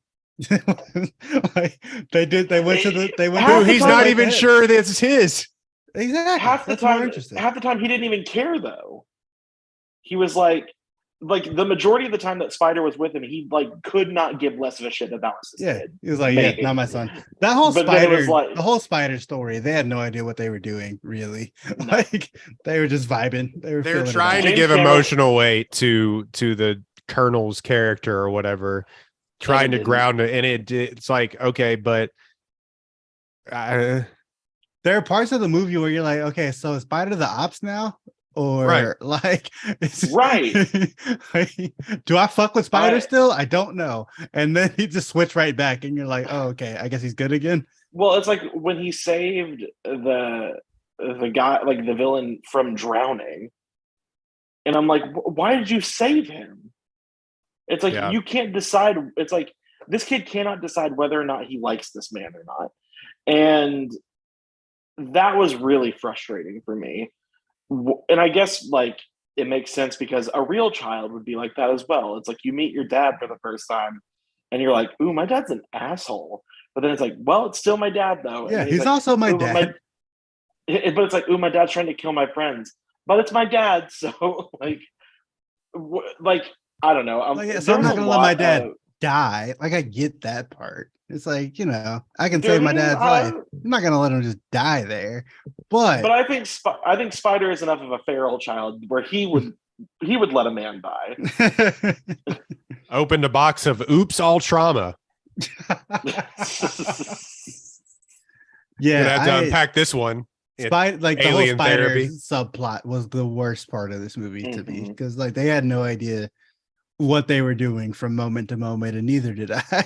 Like they went to the Dude, he's not even head. sure that it's his. Exactly. That's more interesting. Half the time he didn't even care though. He was like the majority of the time that Spider was with him, he like could not give less of a shit about his kid. He was like, Maybe. yeah, not my son. That whole But then it was spider, like- the whole spider story, they had no idea what they were doing, really. No. Like they were just vibing. They're feeling it trying out. to James give Cameron- emotional weight to the Colonel's character or whatever, trying to didn't. ground it, and it's like, okay, but There are parts of the movie where you're like, okay, so is Spider the ops now? Or Right. like, Right. like, do I fuck with Spider I- still? I don't know. And then he just switch right back, and you're like, oh, okay, I guess he's good again. Well, it's like when he saved the guy, like the villain from drowning, and I'm like, why did you save him? It's like Yeah. you can't decide. It's like this kid cannot decide whether or not he likes this man or not, and that was really frustrating for me. And I guess like it makes sense because a real child would be like that as well. It's like you meet your dad for the first time, and you're like, "Ooh, my dad's an asshole," but then it's like, "Well, it's still my dad, though." And Yeah, he's he's like, also my "Ooh, but dad. but it's like, "Ooh, my dad's trying to kill my friends," but it's my dad, so like I don't know. Like, yeah, so I'm there's not a gonna let my lot dad of- die. Like, I get that part. It's like, you know, I can Dude, save my dad's I- life. I'm not gonna let him just die there. But But I think Spider is enough of a feral child where he would let a man die. opened a box of oops all trauma. yeah, Gonna have to I- unpack this one. like the whole Alien spider therapy. subplot was the worst part of this movie to me Mhm. because like they had no idea what they were doing from moment to moment, and neither did I.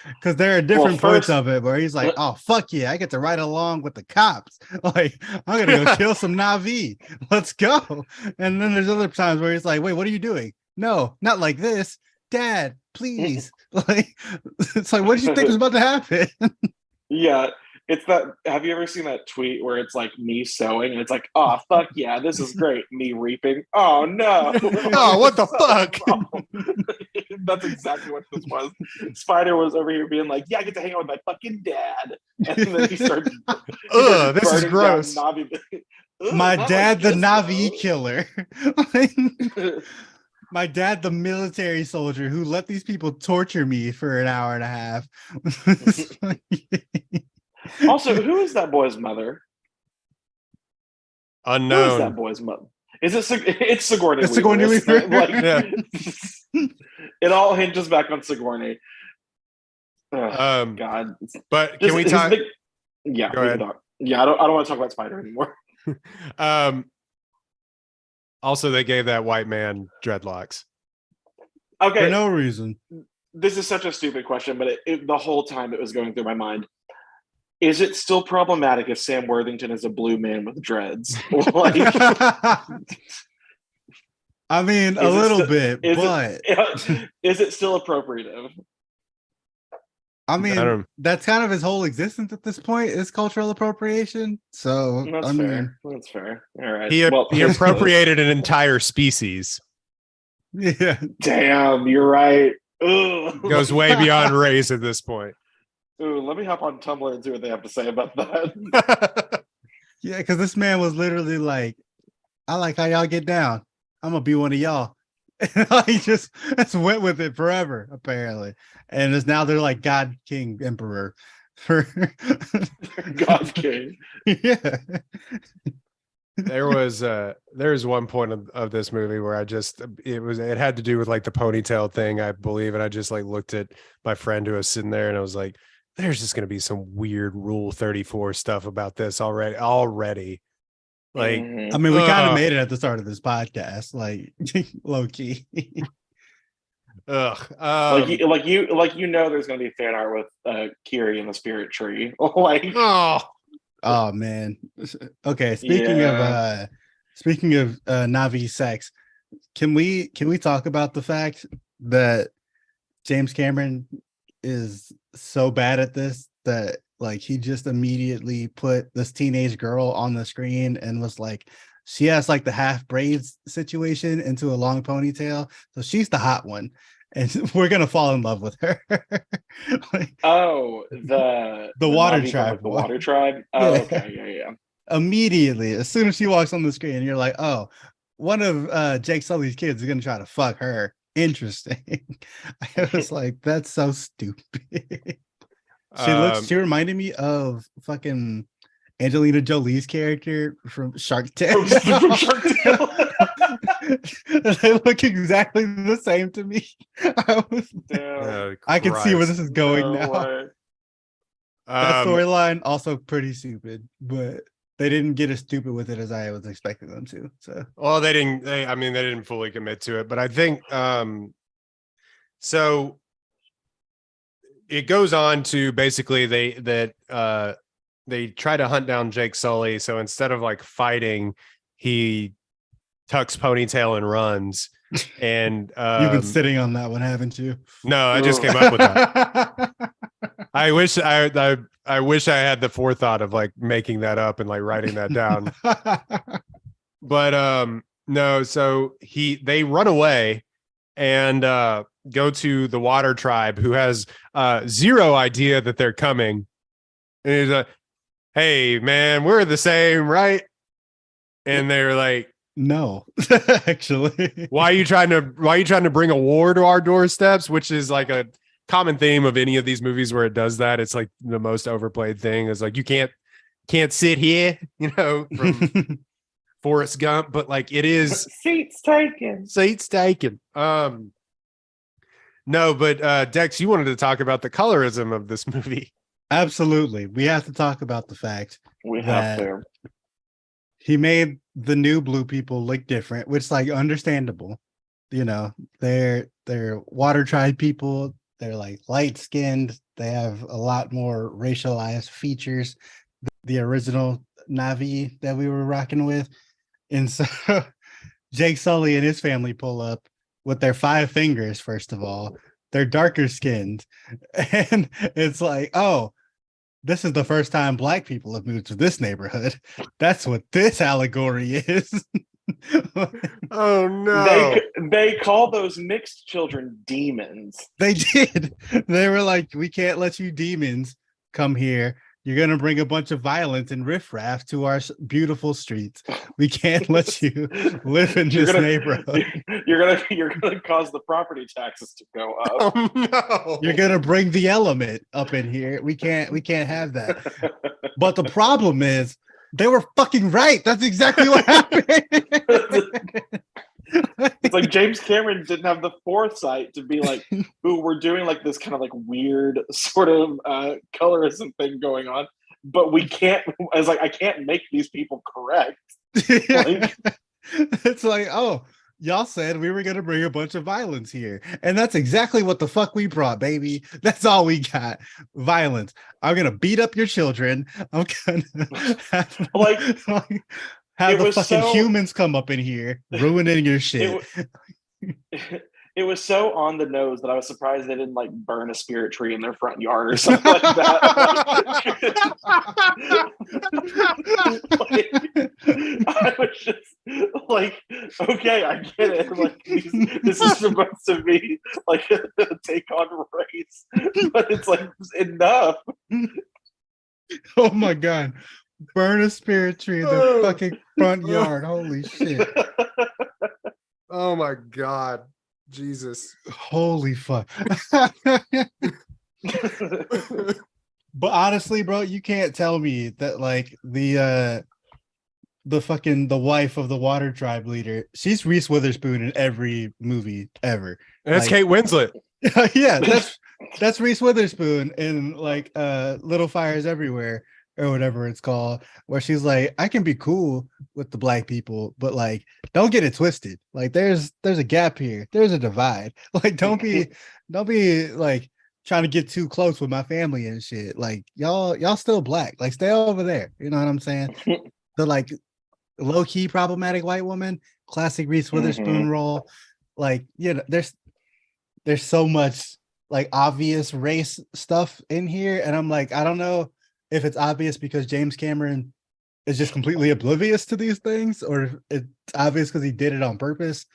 Because there are different points first- of it where he's like, "Oh fuck yeah, I get to ride along with the cops. Like I'm gonna go kill some Na'vi. Let's go." And then there's other times where he's like, "Wait, what are you doing? No, not like this, Dad. Please." Like it's like, what did you think was about to happen? Yeah, it's that. Have you ever seen that tweet where it's like me sewing and it's like, oh fuck yeah, this is great. Me reaping. Oh no. Oh, what the fuck? That's exactly what this was. Spider was over here being like, yeah, I get to hang out with my fucking dad. And then he starts. Ugh, this is gross. My Not dad, the like Na'vi this, killer. though. My dad, the military soldier who let these people torture me for an hour and a half. Also, who is that boy's mother? Who is that Unknown. boy's mother? Is it? It's Sigourney. It's Sigourney Weaver, isn't it? Weaver. It all hinges back on Sigourney. Ugh, Um, God. but can we His talk? big- yeah, Go we ahead. can talk. Yeah, I don't want to talk about Spider anymore. Also, they gave that white man dreadlocks. Okay, For no reason. this is such a stupid question, but the whole time it was going through my mind. Is it still problematic if Sam Worthington is a blue man with dreads? Like, I mean, a Is it little still- bit, is but is it still appropriative? I mean, don't- that's kind of his whole existence at this point is cultural appropriation. So, That's I mean, fair. That's fair. All right. He Well, he appropriated an entire species. yeah. Damn, you're right. Ugh. Goes way beyond race at this point. Ooh, let me hop on Tumblr and see what they have to say about that. Yeah, because this man was literally like, I like how y'all get down. I'm gonna be one of y'all. He just went with it forever, apparently. And it's now they're like God King Emperor for God King. yeah. There's one point of this movie where it had to do with like the ponytail thing, I believe, and I just like looked at my friend who was sitting there and I was like, there's just gonna be some weird Rule 34 stuff about this already. Like, Mhm. I mean, we kind of Ugh. made it at the start of this podcast, like low key. ugh. like you know, there's gonna be fan art with Kiri in the spirit tree. Like, Oh, Oh man. Okay, Yeah. speaking of Navi sex, can we talk about the fact that James Cameron is so bad at this that like he just immediately put this teenage girl on the screen and was like, she has like the half braids situation into a long ponytail. So she's the hot one. And we're gonna fall in love with her. Like, Oh, the water Navi from tribe like the one. Water Tribe. Oh, Yeah. okay, yeah. Immediately, as soon as she walks on the screen, you're like, oh, one of Jake Sully's kids is gonna try to fuck her. Interesting. I was like, that's so stupid. She reminded me of fucking Angelina Jolie's character from Shark Tale. From Shark Tale. They look exactly the same to me. I can see where this is going now. Way. That storyline also pretty stupid, but they didn't get as stupid with it as I was expecting them to. So, well, they didn't fully commit to it, but I think so it goes on to basically they try to hunt down Jake Sully. So instead of like fighting, he tucks ponytail and runs. And you've been sitting on that one, haven't you? No, I just came up with that. I wish I had the forethought of like making that up and like writing that down. But no, so they run away and go to the Water Tribe, who has zero idea that they're coming. And he's like, hey man, we're the same, right? And they're like, no, actually. why are you trying to bring a war to our doorsteps? Which is like a common theme of any of these movies where it does that. It's like the most overplayed thing is like, you can't sit here, from Forrest Gump, but like it is seats taken. No, but Dex, you wanted to talk about the colorism of this movie. Absolutely. We have to talk about the fact we have to. He made the new blue people look different, which is like understandable. They're Water Tribe people. They're like light skinned. They have a lot more racialized features. The original Navi that we were rocking with. And so Jake Sully and his family pull up with their 5 fingers, first of all. They're darker skinned. And it's like, oh, this is the first time Black people have moved to this neighborhood. That's what this allegory is. Oh no. They call those mixed children demons. They did. They were like, we can't let you demons come here. You're going to bring a bunch of violence and riffraff to our beautiful streets. We can't let you live in this neighborhood. You're gonna cause the property taxes to go up. Oh no. You're going to bring the element up in here. We can't have that. But the problem is they were fucking right. That's exactly what happened. It's like James Cameron didn't have the foresight to be like, ooh, we're doing like this kind of like weird sort of colorism thing going on, but we can't. I was like, I can't make these people correct. Like, it's like, oh, y'all said we were gonna bring a bunch of violence here, and that's exactly what the fuck we brought, baby. That's all we got. Violence. I'm gonna beat up your children. I'm gonna have the fucking humans come up in here, ruining your shit. It was so on the nose that I was surprised they didn't like burn a spirit tree in their front yard or something like that. I was just like, okay, I get it. Like this is supposed to be like a take on race, but it's like enough. Oh my god. Burn a spirit tree in the fucking front yard. Holy shit. Oh my god. Jesus. Holy fuck. But honestly, bro, you can't tell me that like the wife of the Water Tribe leader, she's Reese Witherspoon in every movie ever. And that's Kate Winslet. Yeah, that's Reese Witherspoon in like Little Fires Everywhere or whatever it's called, where she's like, I can be cool with the Black people, but like don't get it twisted. Like there's a gap here. There's a divide. Like don't be like trying to get too close with my family and shit. Like y'all still Black. Like stay over there. You know what I'm saying? The like low-key problematic white woman, classic Reese Witherspoon role. Like, there's so much like obvious race stuff in here. And I'm like, I don't know if it's obvious because James Cameron is just completely oblivious to these things, or if it's obvious because he did it on purpose.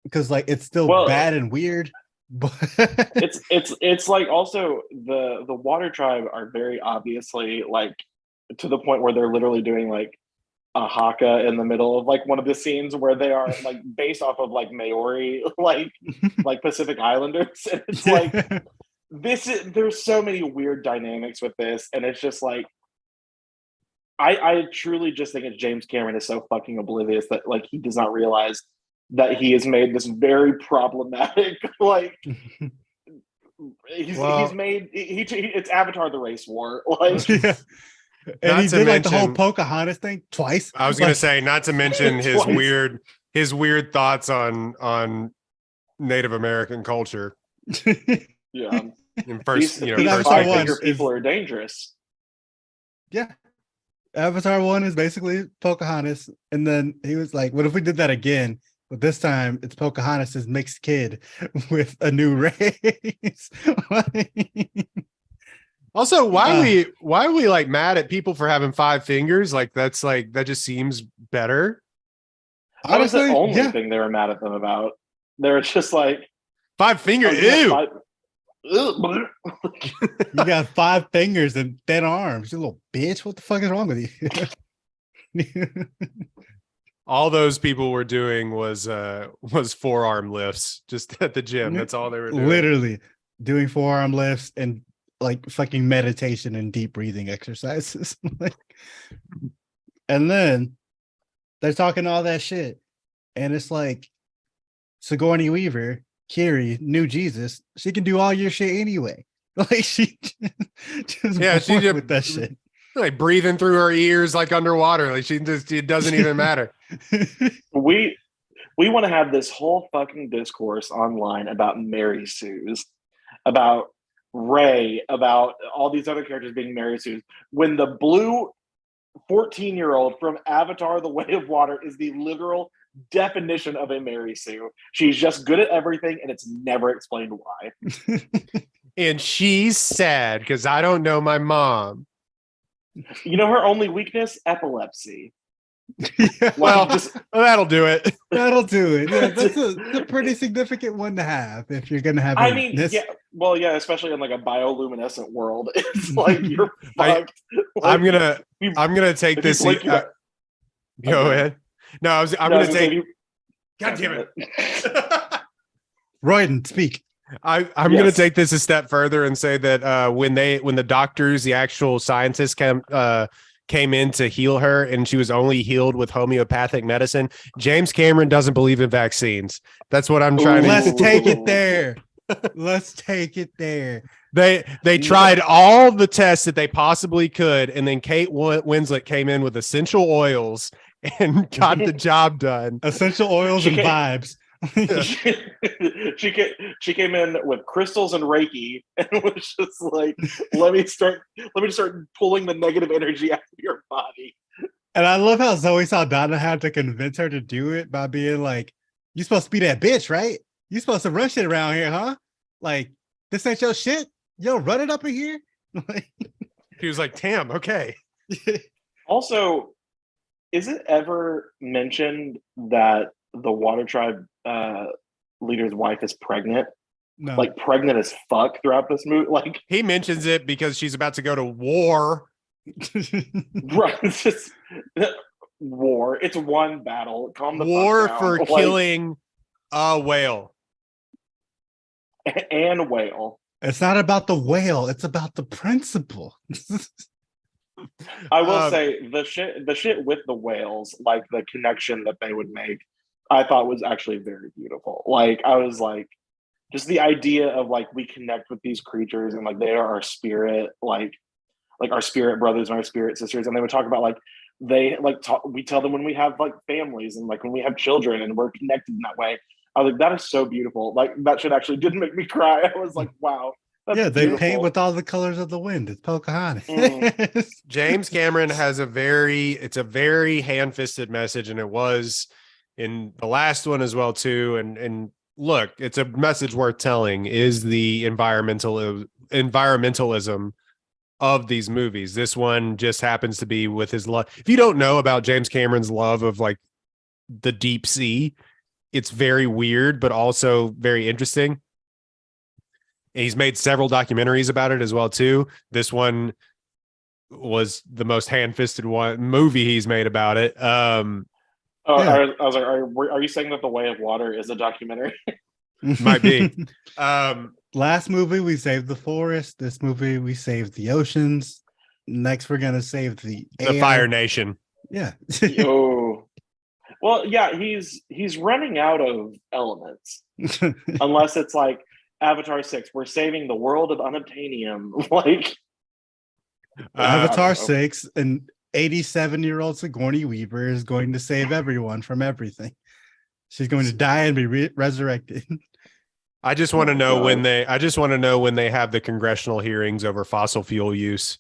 Because like it's still Well, bad and weird, but it's like also the Water Tribe are very obviously like to the point where they're literally doing like a haka in the middle of like one of the scenes where they are like based off of like Maori like Pacific Islanders, and it's like there's so many weird dynamics with this, and it's just like I truly just think it's James Cameron is so fucking oblivious that like he does not realize that he has made this very problematic like he's made it's Avatar the Race War like yeah. And he did like the whole Pocahontas thing twice. I was gonna say, not to mention his weird thoughts on Native American culture. Yeah. In first, first five-finger people are dangerous. Yeah. Avatar 1 is basically Pocahontas. And then he was like, what if we did that again? But this time it's Pocahontas' mixed kid with a new race. Also, why are we like mad at people for having 5 fingers? Like that just seems better. That was the only thing they were mad at them about. They were just like 5 fingers. Ew. You got 5 fingers and 10 arms. You little bitch. What the fuck is wrong with you? All those people were doing was forearm lifts just at the gym. That's all they were doing. Literally doing forearm lifts and like fucking meditation and deep breathing exercises. And then they're talking all that shit. And it's like Sigourney Weaver, Kiri, new Jesus, she can do all your shit anyway. Like she just with that shit. Like breathing through her ears like underwater. Like it doesn't even matter. We want to have this whole fucking discourse online about Mary Sue's, about Ray, about all these other characters being Mary Sue's, when the blue 14-year-old from Avatar The Way of Water is the literal definition of a Mary Sue. She's just good at everything and it's never explained why. And she's sad because I don't know my mom. You know her only weakness? Epilepsy. Yeah. Well, that'll do it. That'll do it. Yeah, that's a pretty significant one to have if you're gonna have. I mean, yeah, well, yeah, especially in like a bioluminescent world, it's like you're fucked. I'm gonna take this. Go ahead. No, I'm gonna take. God damn it, Royden, speak. I'm gonna take this a step further and say that when the doctors, the actual scientists came in to heal her and she was only healed with homeopathic medicine, James Cameron doesn't believe in vaccines. That's what I'm trying to. Let's take it there. Let's take it there. They tried all the tests that they possibly could, and then Kate Winslet came in with essential oils and got the job done. Essential oils and vibes. she came in with crystals and Reiki and was just like, let me start pulling the negative energy out of your body. And I love how Zoe Saldana had to convince her to do it by being like, "You supposed to be that bitch, right? You supposed to run shit around here, huh? Like, this ain't your shit. Yo, run it up in here." He was like, "Damn, okay." Also, is it ever mentioned that the Water Tribe leader's wife is pregnant? No. Like pregnant as fuck throughout this movie. Like he mentions it because she's about to go to war. Right, it's just war. It's one battle. Calm the war fuck for down. killing a whale and whale. It's not about the whale. It's about the principle. I will say the shit with the whales, like the connection that they would make, I thought was actually very beautiful. Like I was like, just the idea of like we connect with these creatures and like they are our spirit, like our spirit brothers and our spirit sisters, and they would talk about like they like we tell them when we have like families and like when we have children and we're connected in that way. I was like, that is so beautiful. Like that shit actually did make me cry. I was like, wow. Yeah, they paint with all the colors of the wind. It's Pocahontas. James Cameron has a very hand-fisted message, and it was in the last one as well too. And look, it's a message worth telling. Is the environmentalism of these movies. This one just happens to be with his love. If you don't know about James Cameron's love of like the deep sea, it's very weird, but also very interesting. And he's made several documentaries about it as well too. This one was the most hand-fisted one movie he's made about it. Oh, Yeah. I was like, are you saying that The Way of Water is a documentary? Might be. Last movie we saved the forest. This movie we saved the oceans. Next we're gonna save the air. Fire Nation. Yeah. Oh, well, yeah, he's running out of elements. Unless it's like Avatar 6, we're saving the world of unobtainium. Like Avatar know. 6, an 87-year-old Sigourney Weaver is going to save everyone from everything. She's going to die and be resurrected. I just want to know when they have the congressional hearings over fossil fuel use.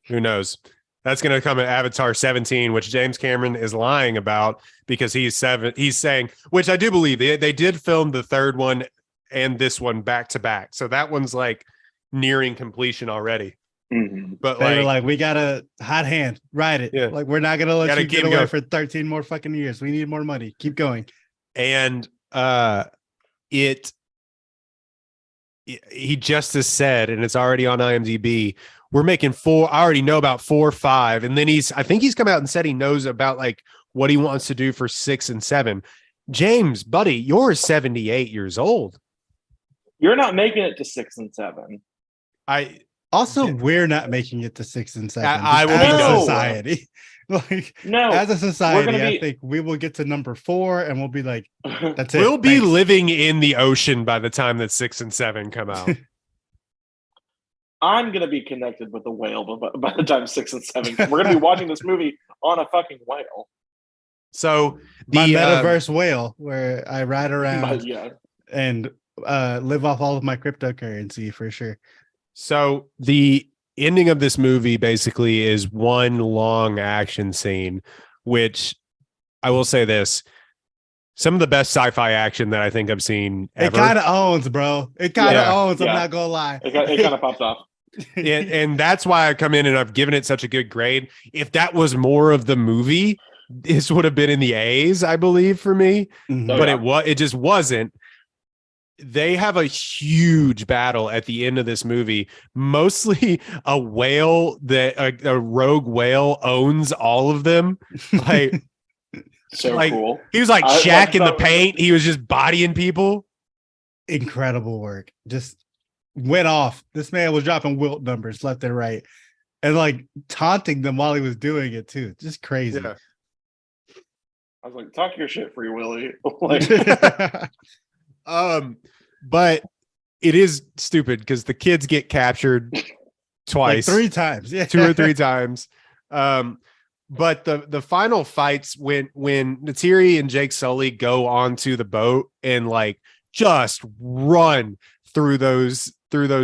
Who knows? That's going to come at Avatar 17, which James Cameron is lying about because he's saying, which I do believe they did film the third one and this one back to back. So that one's like nearing completion already. Mhm. But They were like like, we got a hot hand, ride it. Yeah. Like, we're not gonna let Gotta you keep get away going. for 13 more fucking years. We need more money. Keep going. and he just has said, and it's already on IMDb, we're making 4. I already know about 4 or 5. And then I think he's come out and said he knows about like what he wants to do for 6 and 7. James, buddy, you're 78 years old. You're not making it to 6 and 7. Also, Yeah. we're not making it to 6 and 7. I will as be a done. society. Like, No, as a society, gonna I be- think we will get to number 4 and we'll be like, that's it. We'll be Thanks. living in the ocean by the time that 6 and 7 come out. I'm gonna be connected with a whale by the time 6 and 7. We're gonna be watching this movie on a fucking whale. So My the metaverse whale, where I ride around But yeah, and live off all of my cryptocurrency for sure. So the ending of this movie basically is one long action scene, which I will say this: some of the best sci-fi action that I think I've seen It ever. kind of owns, bro. It kind of Yeah. owns. I'm Yeah. not gonna lie. it kind of popped off. and that's why I come in and I've given it such a good grade. If that was more of the movie, this would have been in the A's, I believe, for me. Mhm. Oh, But yeah. it just wasn't. They have a huge battle at the end of this movie. Mostly a whale that a rogue whale owns all of them. Like So Like- cool. he was like I- Shaq in the that- paint. He was just bodying people. Incredible work. Just went off. This man was dropping wilt numbers left and right, and like taunting them while he was doing it too. Just crazy. Yeah. I was like, talk your shit, Free Willy. Like, But it is stupid because the kids get captured Like twice, 3 times. Yeah. 2 or 3 times. But the final fights when Neytiri and Jake Sully go onto the boat and like just run through those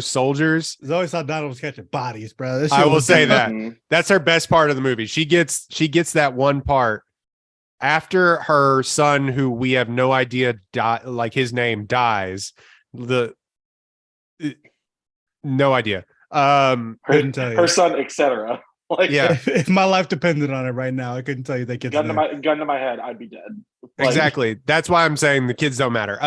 soldiers. Zoe Saldana was catching bodies, bro. This I shit will was say deep. that. mhm. That's her best part of the movie. She gets that one part after her son, who we have no idea, like his name dies. No idea. Couldn't tell you. Her son, etc. Like, Yeah, If my life depended on it right now, I couldn't tell you that kid's gun to name. my head, I'd be dead. Like, exactly. That's why I'm saying the kids don't matter.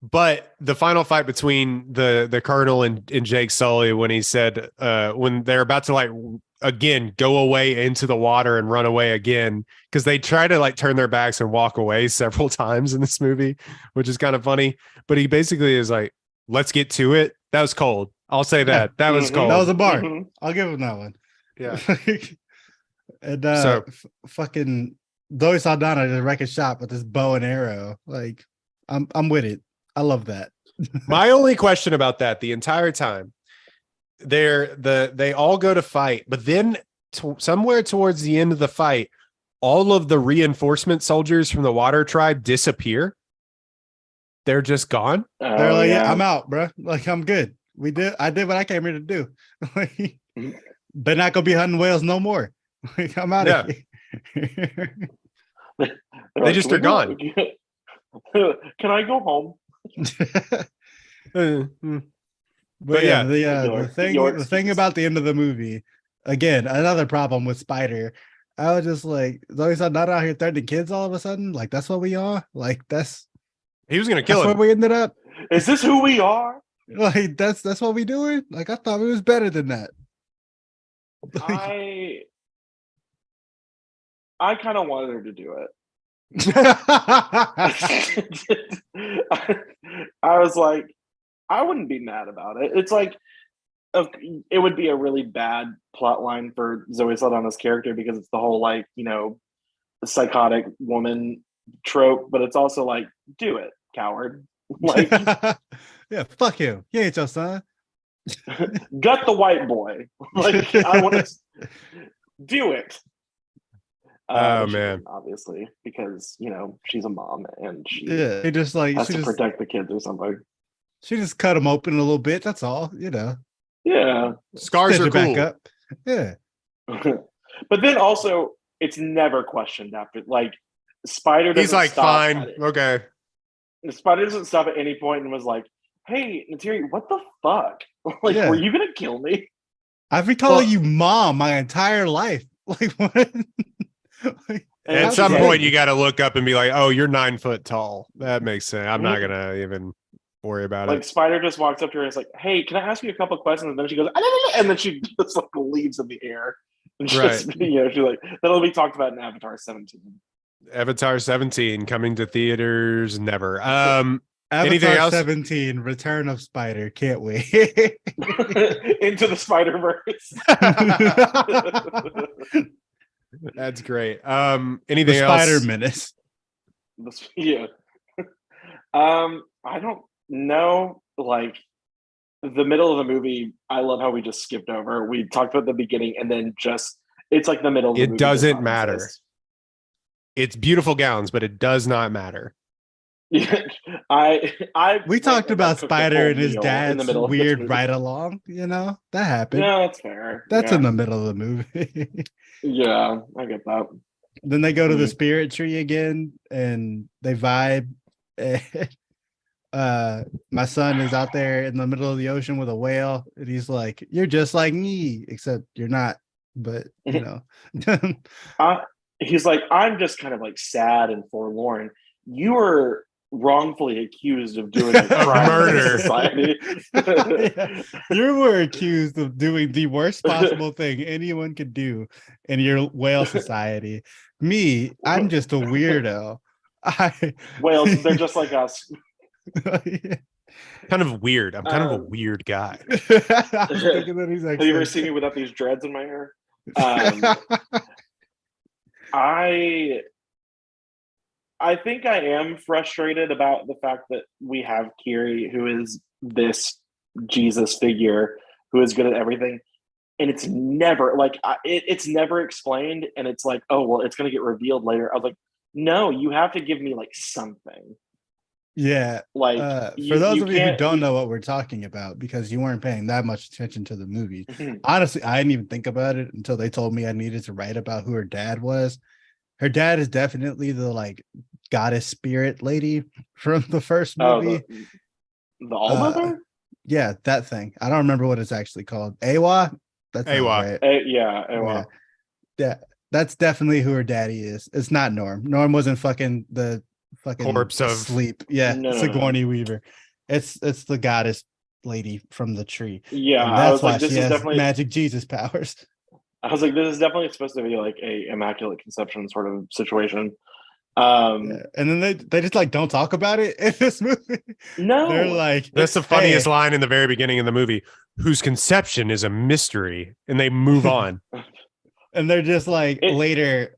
But the final fight between the Colonel and Jake Sully, when he said when they're about to like again go away into the water and run away again, because they try to like turn their backs and walk away several times in this movie, which is kind of funny. But he basically is like, let's get to it. That was cold. I'll say that. That was Mhm. cold. That was a bar. Mhm. I'll give him that one. Yeah. And So- fucking Zoe Saldana just wreck a shop with this bow and arrow. Like, I'm with it. I love that. My only question about that the entire time, they all go to fight, but then somewhere towards the end of the fight, all of the reinforcement soldiers from the Water Tribe disappear. They're just gone. They're Oh, like, yeah. I'm out, bro. Like, I'm good. I did what I came here to do. Like, they're not gonna be hunting whales no more. Like, I'm out of here. They're They like, just "Can are we go- Can I go home? Uh, mm. But yeah, the thing about the end of the movie, again, another problem with Spider. I was just like, Zoe not out here threatening kids all of a sudden. Like that's what we are. Like he was gonna kill that's where him. we ended up. Is this who we are? Like that's what we doing. Like I thought it was better than that. I kind of wanted her to do it. I was like, I wouldn't be mad about it. It's like, it would be a really bad plot line for Zoe Saldana's character because it's the whole like, psychotic woman trope, but it's also like, do it, coward. Like, yeah, fuck him. He ain't your son. gut the white boy. Like, I want to do it. Oh She man, didn't, obviously, because she's a mom and she Yeah, he just like has she to just protect the kids or something. she just cut him open a little bit. That's all. Yeah. scars Stitch are it back cool. up. Yeah. But then also, it's never questioned after. Like, Spider doesn't He's like, stop fine, at it. okay. Spider doesn't stop at any point and was like, "Hey, Nateri, what the fuck? Like, Yeah. were you gonna kill me?" I've been calling you mom my entire life. Like what? Like, And At how some dare point, you? you got to look up and be like, "Oh, you're 9 foot tall." That makes sense. I'm not gonna even worry about Like, it. Spider just walks up to her and is like, "Hey, can I ask you a couple questions?" And then she goes, "Ah, no, no, no," and then she just like leaves in the air. And just, Right. she's like, that'll be talked about in Avatar 17. Avatar 17 coming to theaters never. Anything Avatar else? 17, Return of Spider. Can't wait. Into the Spider-Verse. That's great. The Anything Spider else? Menace. Yeah. I don't know. Like, the middle of the movie, I love how we just skipped over. We talked about the beginning and then just it's like the middle of the It movie does doesn't not matter. exist. It's beautiful gowns, but it does not matter. Yeah, We went talked and, about cooked a Spider full and his meal in the dad's middle of this weird movie. ride along. That happened. Yeah, that's fair. That's yeah. in the middle of the movie. Yeah, I get that. Then they go to the Mhm. spirit tree again and they vibe. My son is out there in the middle of the ocean with a whale, and he's like, "You're just like me, except you're not." But He's like, I'm just kind of like sad and forlorn. You were wrongfully accused of doing a crime murder. against society. Yeah. You were accused of doing the worst possible thing anyone could do in your whale society. Me, I'm just a weirdo. Whales, they're just like us. Kind of weird. I'm kind of a weird guy. I was thinking that he's like, Have you ever seen me without these dreads in my hair? I think I am frustrated about the fact that we have Kiri, who is this Jesus figure who is good at everything, and it's never like it's never explained, and it's like, oh well, it's going to get revealed later. I was like, no, you have to give me like something. Yeah. Like, for those of you who don't know what we're talking about, because you weren't paying that much attention to the movie, honestly, I didn't even think about it until they told me I needed to write about who her dad was. Her dad is definitely the like goddess spirit lady from the first movie. The All-Mother? Yeah, that thing. I don't remember what it's actually called. Awa? That's Awa. right. Yeah, Awa. Yeah, that's definitely who her daddy is. It's not Norm. Norm wasn't fucking the fucking Corpse of sleep. Yeah, No. Sigourney Weaver. It's the goddess lady from the tree. Yeah, and I that's was why like, this she is has definitely magic Jesus powers. I was like, this is definitely supposed to be like a immaculate conception sort of situation. Yeah. And then they just like don't talk about it in this movie. No, They're like, That's the funniest hey. line in the very beginning of the movie, whose conception is a mystery, and they move on. And they're just like later,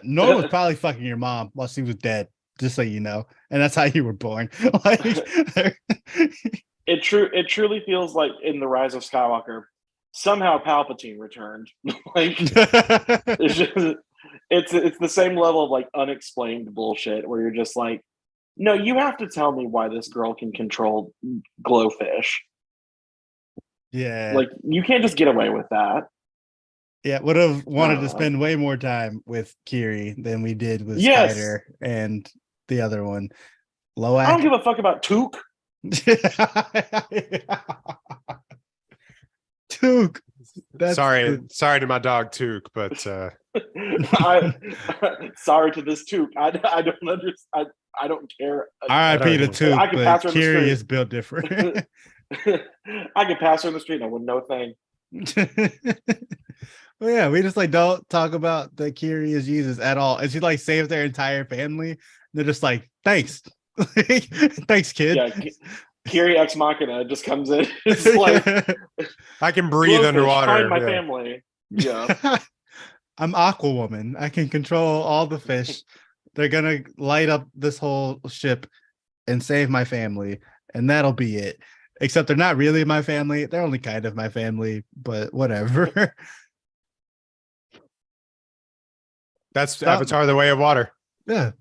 Norm was probably fucking your mom while she was dead, just so you know. And that's how you were born. Like it truly feels like in The Rise of Skywalker, somehow Palpatine returned. Like it's just it's the same level of like unexplained bullshit where you're just like, no, you have to tell me why this girl can control glowfish. Yeah. Like, you can't just get away with that. Yeah, would have wanted to spend way more time with Kiri than we did with Spider and the other one, Loak. I don't give a fuck about Took. Took. That's sorry to my dog Took, but sorry to this Took. I don't understand. I don't care. R.I.P. to Took, I could but pass her in the Kiri street. is built different. I could pass her in the street and I wouldn't know a thing. Well, yeah, we just like don't talk about that Kiri is Jesus at all. And she like saved their entire family. They're just like, thanks. Thanks, kid. Yeah, Kiri Ex Machina just comes in. It's like I can breathe "Blowfish, underwater. find my Yeah. family. Yeah. I'm Aquawoman. I can control all the fish. They're gonna light up this whole ship and save my family, and that'll be it. Except they're not really my family. They're only kind of my family, but whatever. That's Avatar: The Way of Water. Yeah.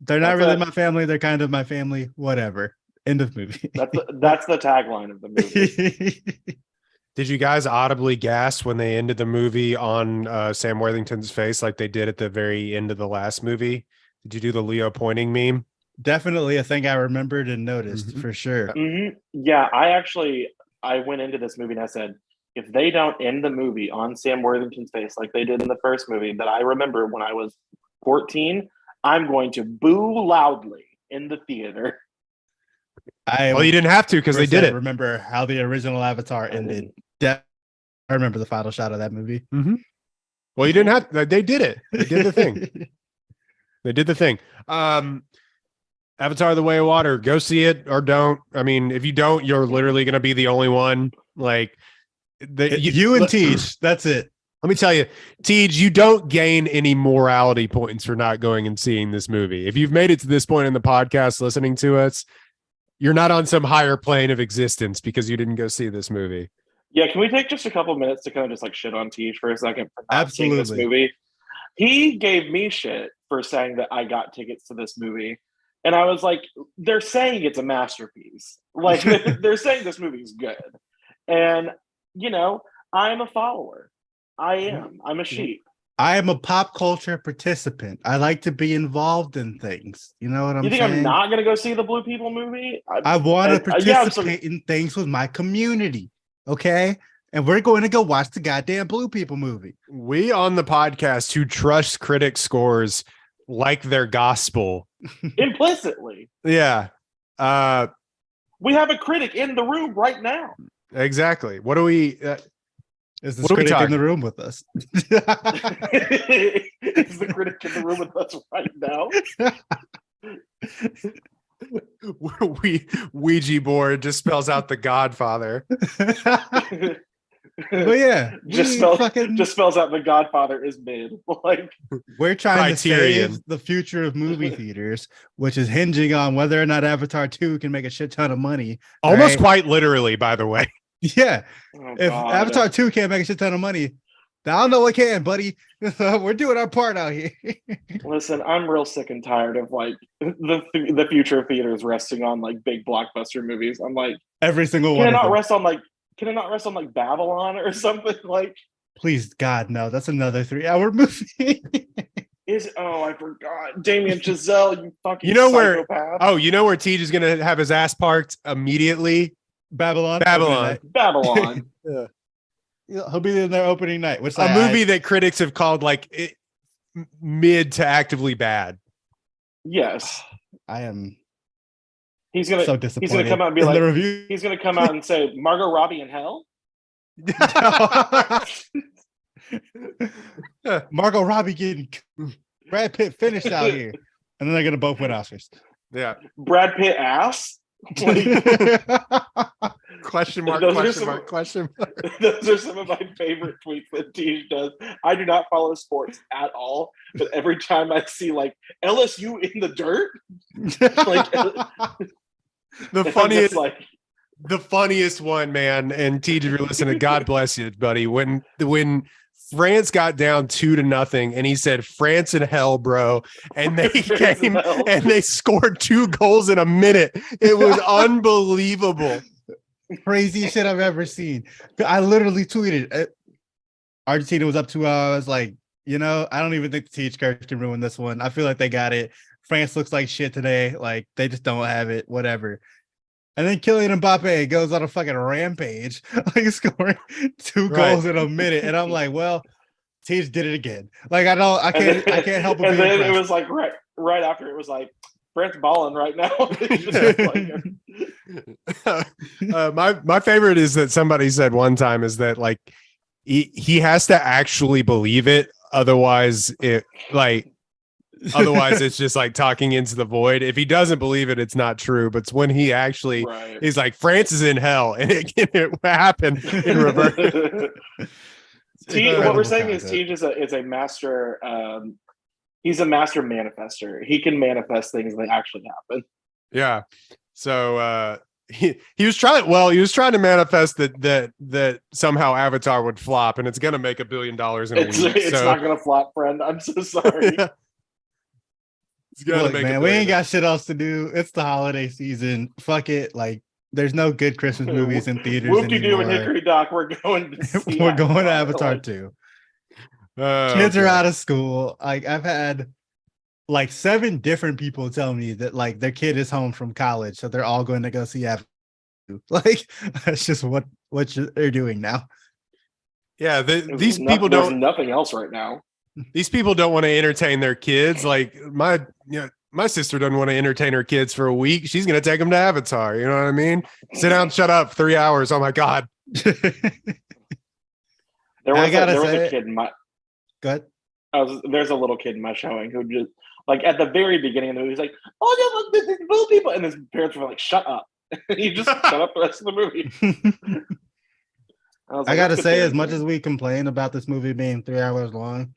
They're not That's really it. my family. They're kind of my family. Whatever. End of movie. That's the tagline of the movie. Did you guys audibly gasp when they ended the movie on Sam Worthington's face like they did at the very end of the last movie? Did you do the Leo pointing meme? Definitely a thing I remembered and noticed for sure. Mm-hmm. Yeah, I went into this movie and I said, if they don't end the movie on Sam Worthington's face like they did in the first movie that I remember when I was 14, I'm going to boo loudly in the theater. Well, you didn't have to because they did it. Remember how the original Avatar ended. I remember the final shot of that movie. Mm-hmm. Well, you didn't have. They did it. They did the thing. They did the thing. Avatar: The Way of Water. Go see it or don't. I mean, if you don't, you're literally going to be the only one. Like you and Teach. That's it. Let me tell you, Tej, you don't gain any morality points for not going and seeing this movie. If you've made it to this point in the podcast listening to us, you're not on some higher plane of existence because you didn't go see this movie. Yeah, can we take just a couple minutes to kind of just like shit on Tej for a second for not seeing this Absolutely. movie? He gave me shit for saying that I got tickets to this movie. And I was like, they're saying it's a masterpiece. Like, they're saying this movie is good. And, you know, I'm a follower. I am. I'm a sheep. I am a pop culture participant. I like to be involved in things. You know what I'm You think saying? I'm not going to go see the Blue People movie? I want to yeah, participate in things with my community. Okay. And we're going to go watch the goddamn Blue People movie. We on the podcast who trust critic scores like their gospel. implicitly. Yeah. We have a critic in the room right now. Exactly. What do we... Is this What are we critic in talking? the room with us? Is the critic in the room with us right now? Ouija board just spells out the Godfather. But yeah, just spells out the Godfather is mid. Like, we're trying Criterion. to save the future of movie theaters, which is hinging on whether or not Avatar 2 can make a shit ton of money. Almost right? quite literally, by the way. Yeah. oh If God. Avatar 2 can't make a shit ton of money, I don't know what can, buddy. We're doing our part out here. Listen, I'm real sick and tired of like the future of theaters resting on like big blockbuster movies. I'm like, Every single can one. it of not them. rest on like Babylon or something? Like, Please, God, no. That's another 3-hour movie. I forgot. Damien Chazelle, you fucking You know where- psychopath. Oh, you know where Tej is going to have his ass parked immediately? Babylon. Babylon. Babylon. Yeah, he'll be in there opening night. Which A movie that critics have called like mid to actively bad. Yes. I am He's gonna so disappointed. he's gonna come out and be in like the review. he's gonna come out and say Margot Robbie in hell. Margot Robbie getting Brad Pitt finished out here, and then they're gonna both win Oscars. Yeah. Brad Pitt ass. Like, Question mark, Those are question some- mark, question mark. those are some of my favorite tweets that Tej does. I do not follow sports at all, but every time I see like LSU in the dirt, like The I'm funniest, just like, the funniest one, man. And Tej, if you're listening, God bless you, buddy. When France got down 2-0, and he said, "France in hell, bro," and they France in came hell. and they scored 2 goals in a minute. It was unbelievable. Craziest shit I've ever seen. I literally tweeted Argentina was up 2 hours. Like, you know, I don't even think the Teach curse can ruin this one. I feel like they got it. France looks like shit today. Like, they just don't have it. Whatever. And then Kylian Mbappe goes on a fucking rampage, like scoring two Right. goals in a minute. And I'm like, well, Teach did it again. Like I And can't help but and be then impressed. it was like right after it was like Brent's balling right now. My favorite is that somebody said one time is that like he has to actually believe it, otherwise it's just like talking into the void. If he doesn't believe it, it's not true. But it's when he actually Right. he's like, France is in hell, and it happened in reverse. What we're saying is content. Teach is a master. He's a master manifester. He can manifest things and they actually happen. Yeah. So he was trying to manifest that somehow Avatar would flop, and it's gonna make $1 billion in a week. It's not gonna flop, friend. I'm so sorry. It's gonna Look, make man, $1 we billion. ain't got shit else to do. It's the holiday season. Fuck it. Like, there's no good Christmas movies in theaters Whoop-de-doo and anymore. Hickory Dock. We're going to see We're going to Avatar. Avatar Like, 2. Oh, Kids are God. out of school. Like, I've had like 7 different people tell me that like their kid is home from college, so they're all going to go see Avatar 2. Like, that's just what they're doing now. Yeah, there's these people there's don't. nothing else right now. These people don't want to entertain their kids. Like my sister doesn't want to entertain her kids for a week. She's gonna take them to Avatar. You know what I mean? Sit down, shut up. 3 hours. Oh my God. There I was gotta a say- kid in my Good. there's a little kid in my showing who just like at the very beginning of the movie, he's like, "Oh yeah, look, this is blue people," and his parents were like, "Shut up!" He just shut up the rest of the movie. I gotta say, as much as we complain about this movie being 3 hours long,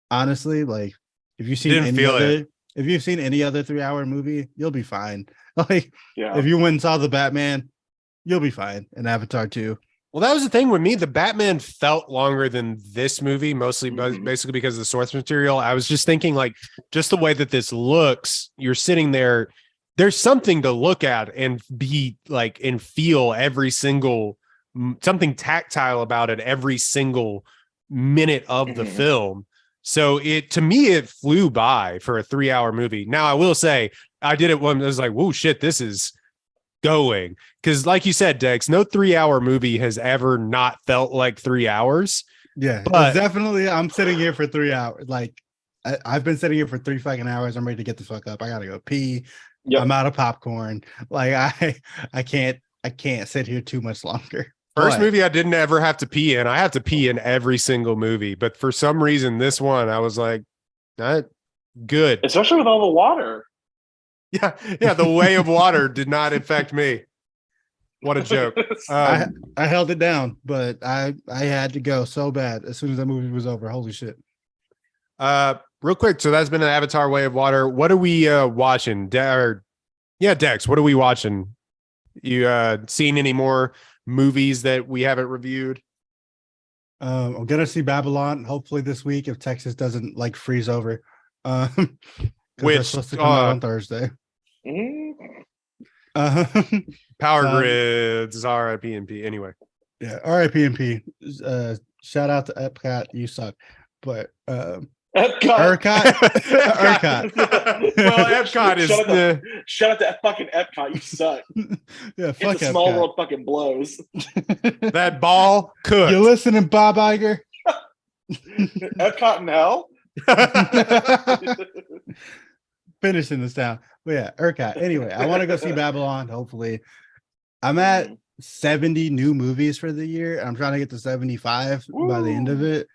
honestly, like if you've seen Didn't any feel other, if you've seen any other 3 hour movie, you'll be fine. Like yeah, if you went and saw the Batman, you'll be fine in Avatar 2. Well, that was the thing with me. The Batman felt longer than this movie, mostly Mhm. basically because of the source material. I was just thinking, like, just the way that this looks, you're sitting there, there's something to look at and be like, and feel every single something tactile about it every single minute of the Mhm. film. So to me, it flew by for a 3 hour movie. Now, I will say, I did it when I was like, whoa, shit, this is going. Because like you said, Dex, no 3 hour movie has ever not felt like 3 hours. Yeah, But- it's definitely. I'm sitting here for 3 hours. Like I've been sitting here for 3 fucking hours. I'm ready to get the fuck up. I gotta go pee. Yep. I'm out of popcorn. Like I can't sit here too much longer. First But- movie I didn't ever have to pee in. I have to pee in every single movie. But for some reason, this one, I was like, good. especially with all the water. Yeah, the way of water did not affect me. What a joke. I held it down, but I had to go so bad as soon as that movie was over. Holy shit. Real quick, so that's been an Avatar Way of Water. What are we watching? Dex, what are we watching? You seen any more movies that we haven't reviewed? I'm gonna see Babylon hopefully this week if Texas doesn't like freeze over. 'Cause they're Which, supposed to come out on Thursday. Mhm. Power Um, Grids, RIP&P. Anyway. Yeah, RIP&P. Shout out to Epcot, you suck. But Epcot. ERCOT. Well, Epcot is Shout out to fucking Epcot. You suck. Yeah, fuck It's a small Epcot. world fucking blows. that ball cooked. You listening, Bob Iger? Epcot in hell. Finishing this down. But yeah, ERCOT. Anyway, I want to go see Babylon. Hopefully, I'm at 70 new movies for the year. I'm trying to get to 75 by the end of Woo. it.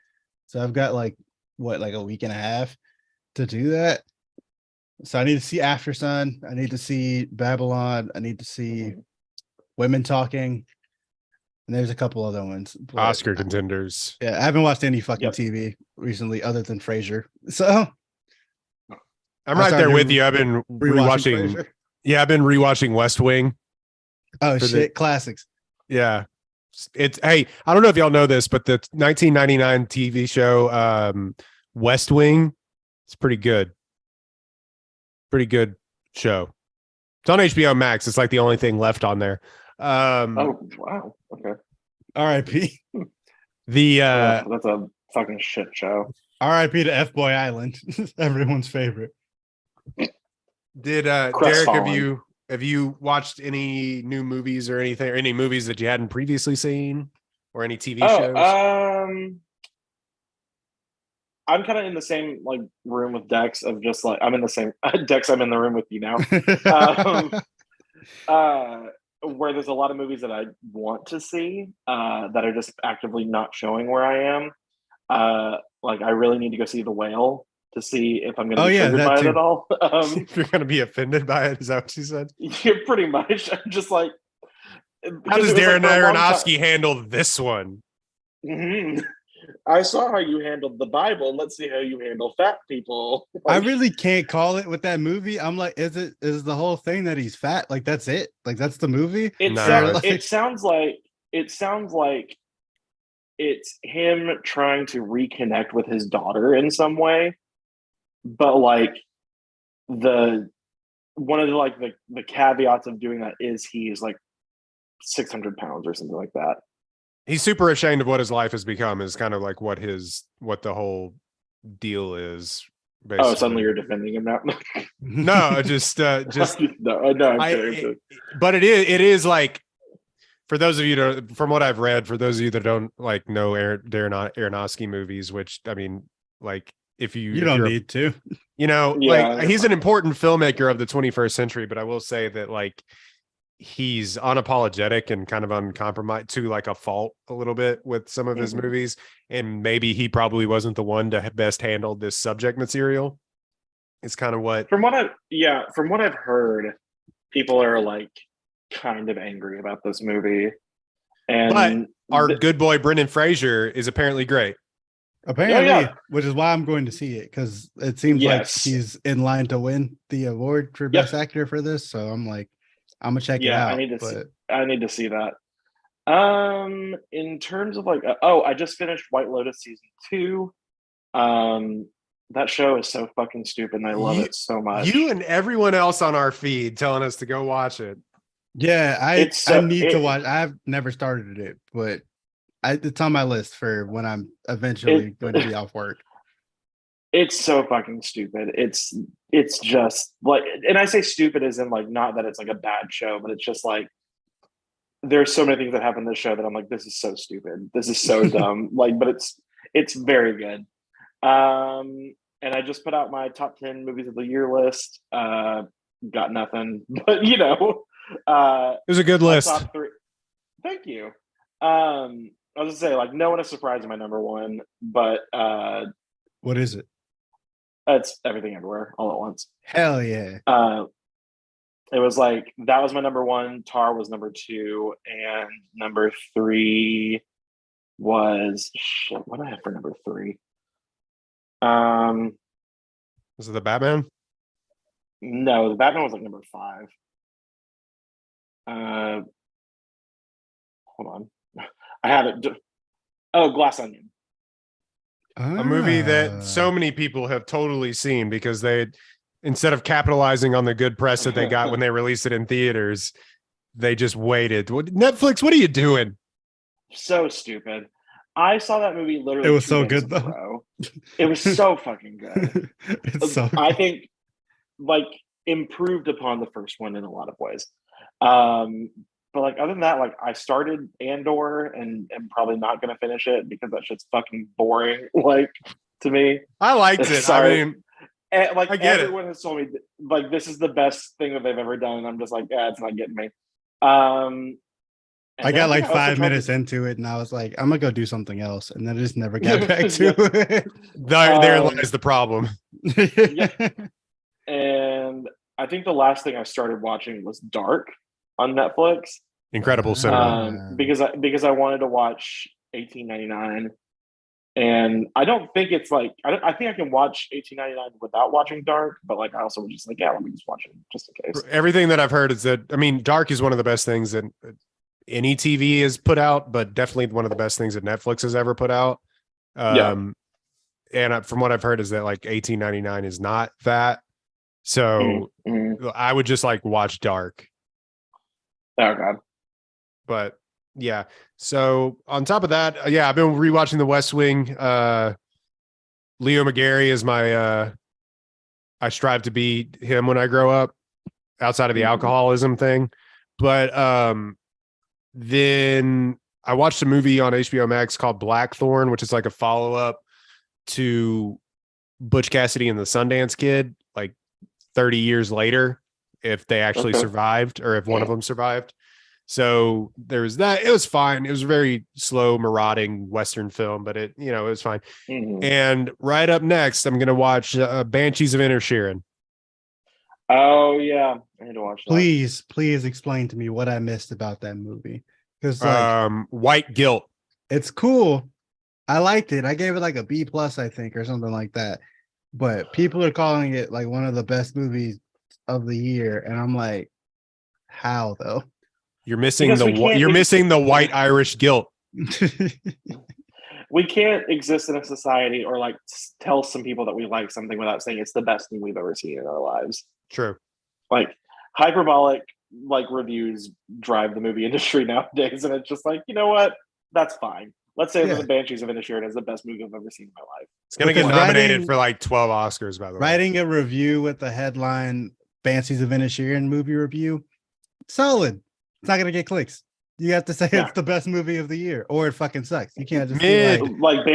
So I've got like a week and a half to do that. So I need to see After Sun. I need to see Babylon. I need to see Women Talking. And there's a couple other ones. but- Oscar contenders. Yeah, I haven't watched any fucking Yep. TV recently other than Frasier. So I'm I right there started with you. I've been rewatching. Frasier. Yeah, I've been rewatching West Wing. Oh for shit, classics. Yeah. Hey, I don't know if y'all know this, but the 1999 TV show West Wing, it's pretty good. Pretty good show. It's on HBO Max. It's like the only thing left on there. Oh wow. Okay. R.I.P. That's a fucking shit show. R.I.P. to F Boy Island. Everyone's favorite. Did Derek, Crestfallen. have you watched any new movies or anything, or any movies that you hadn't previously seen, or any TV shows? I'm kind of in the same like room with Dex of just like I'm in the same Dex. I'm in the room with you now. Where there's a lot of movies that I want to see that are just actively not showing where I am. Like I really need to go see The Whale to see if I'm going to be triggered by it at all. If you're going to be offended by it, is that what you said? Yeah, pretty much. I'm just like, how does Darren Aronofsky handle this one? Mm-hmm. I saw how you handled the Bible. Let's see how you handle fat people. I really can't call it with that movie. I'm like, is the whole thing that he's fat? Like that's it? Like that's the movie? It sounds like it's him trying to reconnect with his daughter in some way, but like one of the caveats of doing that is he is like 600 pounds or something like that. He's super ashamed of what his life has become, is kind of like what the whole deal is. Basically. Oh, suddenly you're defending him now. No, just no, I'm kidding. But it is like, for those of you from what I've read, for those of you that don't like know Darren Aronofsky movies, which I mean, like if you don't need to, like he's an important filmmaker of the 21st century, but I will say that like he's unapologetic and kind of uncompromised to like a fault a little bit with some of his movies, and maybe he probably wasn't the one to best handle this subject material. It's kind of what from what I've heard, people are like kind of angry about this movie, and but our good boy Brendan Fraser is apparently great. Apparently, which is why I'm going to see it, because it seems like he's in line to win the award for best actor for this. So I'm like, I'm gonna check it out. I need to see that. In terms of like, I just finished White Lotus season 2. That show is so fucking stupid, and I love it so much. You and everyone else on our feed telling us to go watch it. Yeah, I need to watch. I've never started it, but it's on my list for when I'm eventually going to be off work. It's so fucking stupid. It's just like, and I say stupid as in like, not that it's like a bad show, but it's just like, there's so many things that happen in this show that I'm like, this is so stupid. This is so dumb. Like, but it's very good. And I just put out my top 10 movies of the year list. Got nothing, but it was a good list. Top 3. Thank you. I was gonna say, like, no one is surprised my number one, but what is it? It's Everything Everywhere All at Once. Hell yeah. It was like, that was my number one. Tar was number 2, and number 3 was shit. What do I have for number 3? Was it the Batman? No, the Batman was like number 5. Hold on. I have it. Oh, Glass Onion. A movie that so many people have totally seen because they, instead of capitalizing on the good press that they got when they released it in theaters, they just waited. Netflix, what are you doing? So stupid. I saw that movie literally. It was so good though. It was so fucking good. I think like improved upon the first one in a lot of ways. But like other than that, like I started Andor and am probably not going to finish it because that shit's fucking boring. Like to me, I liked it. Sorry. I mean, and, like I get everyone has told me, like this is the best thing that they've ever done, and I'm just like, yeah, it's not getting me. I got like 5 minutes into it, and I was like, I'm gonna go do something else, and then I just never got back to it. There lies the problem. Yeah. And I think the last thing I started watching was Dark on Netflix. Incredible cinema. Because I wanted to watch 1899, and I don't think it's like I think I can watch 1899 without watching Dark, but like I also was just like, yeah, let me just watch it just in case. Everything that I've heard is that, I mean, Dark is one of the best things that any TV has put out, but definitely one of the best things that Netflix has ever put out. And from what I've heard is that like 1899 is not that. So I would just like watch Dark. Oh God. But yeah. So on top of that, I've been rewatching The West Wing. Leo McGarry is my I strive to be him when I grow up. outside of the Mhm. alcoholism thing. But then I watched a movie on HBO Max called Blackthorn, which is like a follow up to Butch Cassidy and the Sundance Kid, like 30 years later, if they actually Okay. survived or if one of them survived. So there was that. It was fine. It was a very slow, marauding Western film, but it was fine. Mhm. And right up next, I'm going to watch Banshees of Inisherin. Oh yeah, I need to watch that. Please explain to me what I missed about that movie. Because White Guilt. it's cool. I liked it. I gave it like a B plus, I think, or something like that. But people are calling it like one of the best movies of the year, and I'm like, how though? You're missing Because we can't you're missing the white Irish guilt. We can't exist in a society or like tell some people that we like something without saying it's the best thing we've ever seen in our lives. True. Like hyperbolic like reviews drive the movie industry nowadays, and it's just like, you know what? That's fine. Let's say Yeah. that The Banshees of Inisherin is the best movie I've ever seen in my life. It's going to get Because nominated writing- for like 12 Oscars, by the way. Writing a review with the headline "Banshees of Inisherin movie review," solid. It's not gonna get clicks. You have to say Yeah. it's the best movie of the year, or it fucking sucks. You can't just be Mid. like,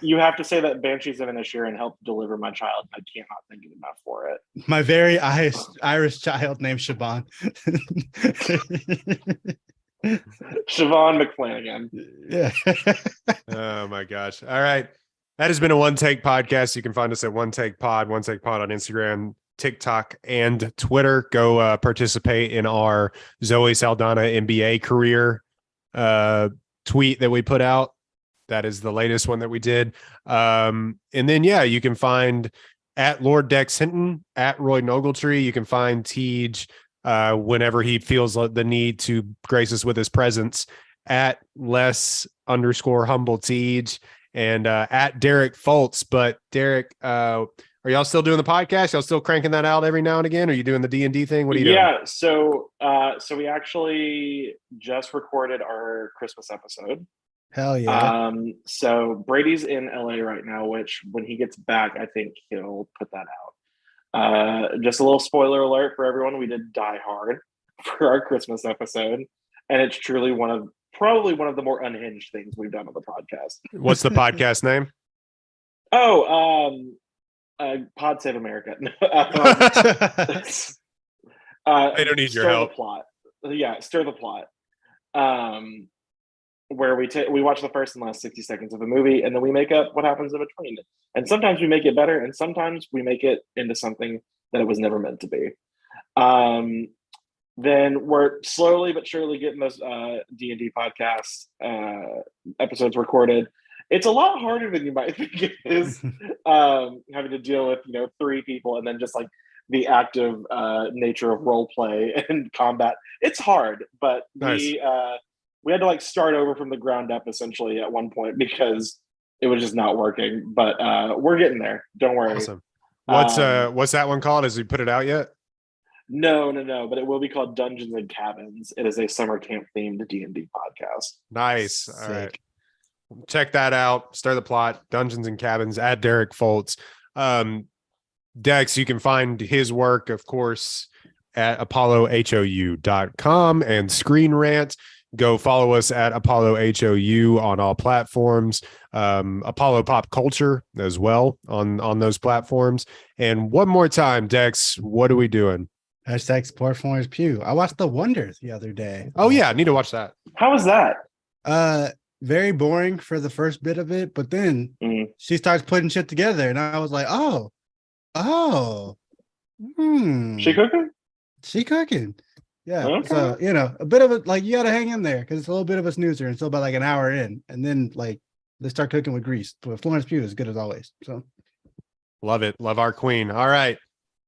You have to say that Banshees of Inisherin helped deliver my child. I can't not think enough for it. my very Irish child named Siobhan. Siobhan McFlanagan. Yeah. Oh my gosh. All right. That has been a One Take podcast. You can find us at One Take Pod on Instagram, TikTok, and Twitter. Go participate in our Zoe Saldana NBA career tweet that we put out. That is the latest one that we did. And then, yeah, you can find at Lord Dex Hinton, at Roy Nogletree. You can find Tej whenever he feels the need to grace us with his presence, at less_humble Tej, and at Derek Foltz. But Derek, are y'all still doing the podcast? Y'all still cranking that out every now and again? Are you doing the D&D thing? What are you doing? Yeah, so we actually just recorded our Christmas episode. Hell yeah. So Brady's in LA right now, which when he gets back, I think he'll put that out. Just a little spoiler alert for everyone: we did Die Hard for our Christmas episode, and it's truly probably one of the more unhinged things we've done on the podcast. What's the podcast name? Pod Save America. They don't need your Stir help. The plot. Yeah, Stir the Plot. Where we watch the first and last 60 seconds of a movie, and then we make up what happens in between. And sometimes we make it better, and sometimes we make it into something that it was never meant to be. Then we're slowly but surely getting those D&D podcast episodes recorded. It's a lot harder than you might think it is, having to deal with 3 people and then just like the active nature of role play and combat. It's hard, but Nice. we had to like start over from the ground up essentially at one point because it was just not working. But we're getting there. Don't worry. Awesome. What's that one called? Has he put it out yet? No, but it will be called Dungeons and Cabins. It is a summer camp themed D&D podcast. Nice. All right. Sick. Check that out. Stir the Plot, Dungeons and Cabins, at Derek Foltz. Dex, you can find his work, of course, at apollohou.com and Screen Rant. Go follow us at Apollo HOU on all platforms. Apollo Pop Culture as well on those platforms. And one more time, Dex, what are we doing? Hashtag support Florence Pugh. I watched The Wonders the other day. Oh yeah, I need to watch that. How was that? Very boring for the first bit of it, but then she starts putting shit together, and I was like, she cooking. Yeah. Okay. So, a bit of it, like, you got to hang in there because it's a little bit of a snoozer until about like an hour in. And then, like, they start cooking with grease. But Florence Pugh is good as always. So, Love it. Love our queen. All right.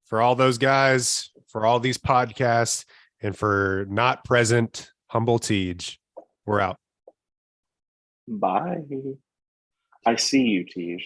For all those guys, for all these podcasts, and for not present Humble Tej, we're out. Bye. I see you, Tej.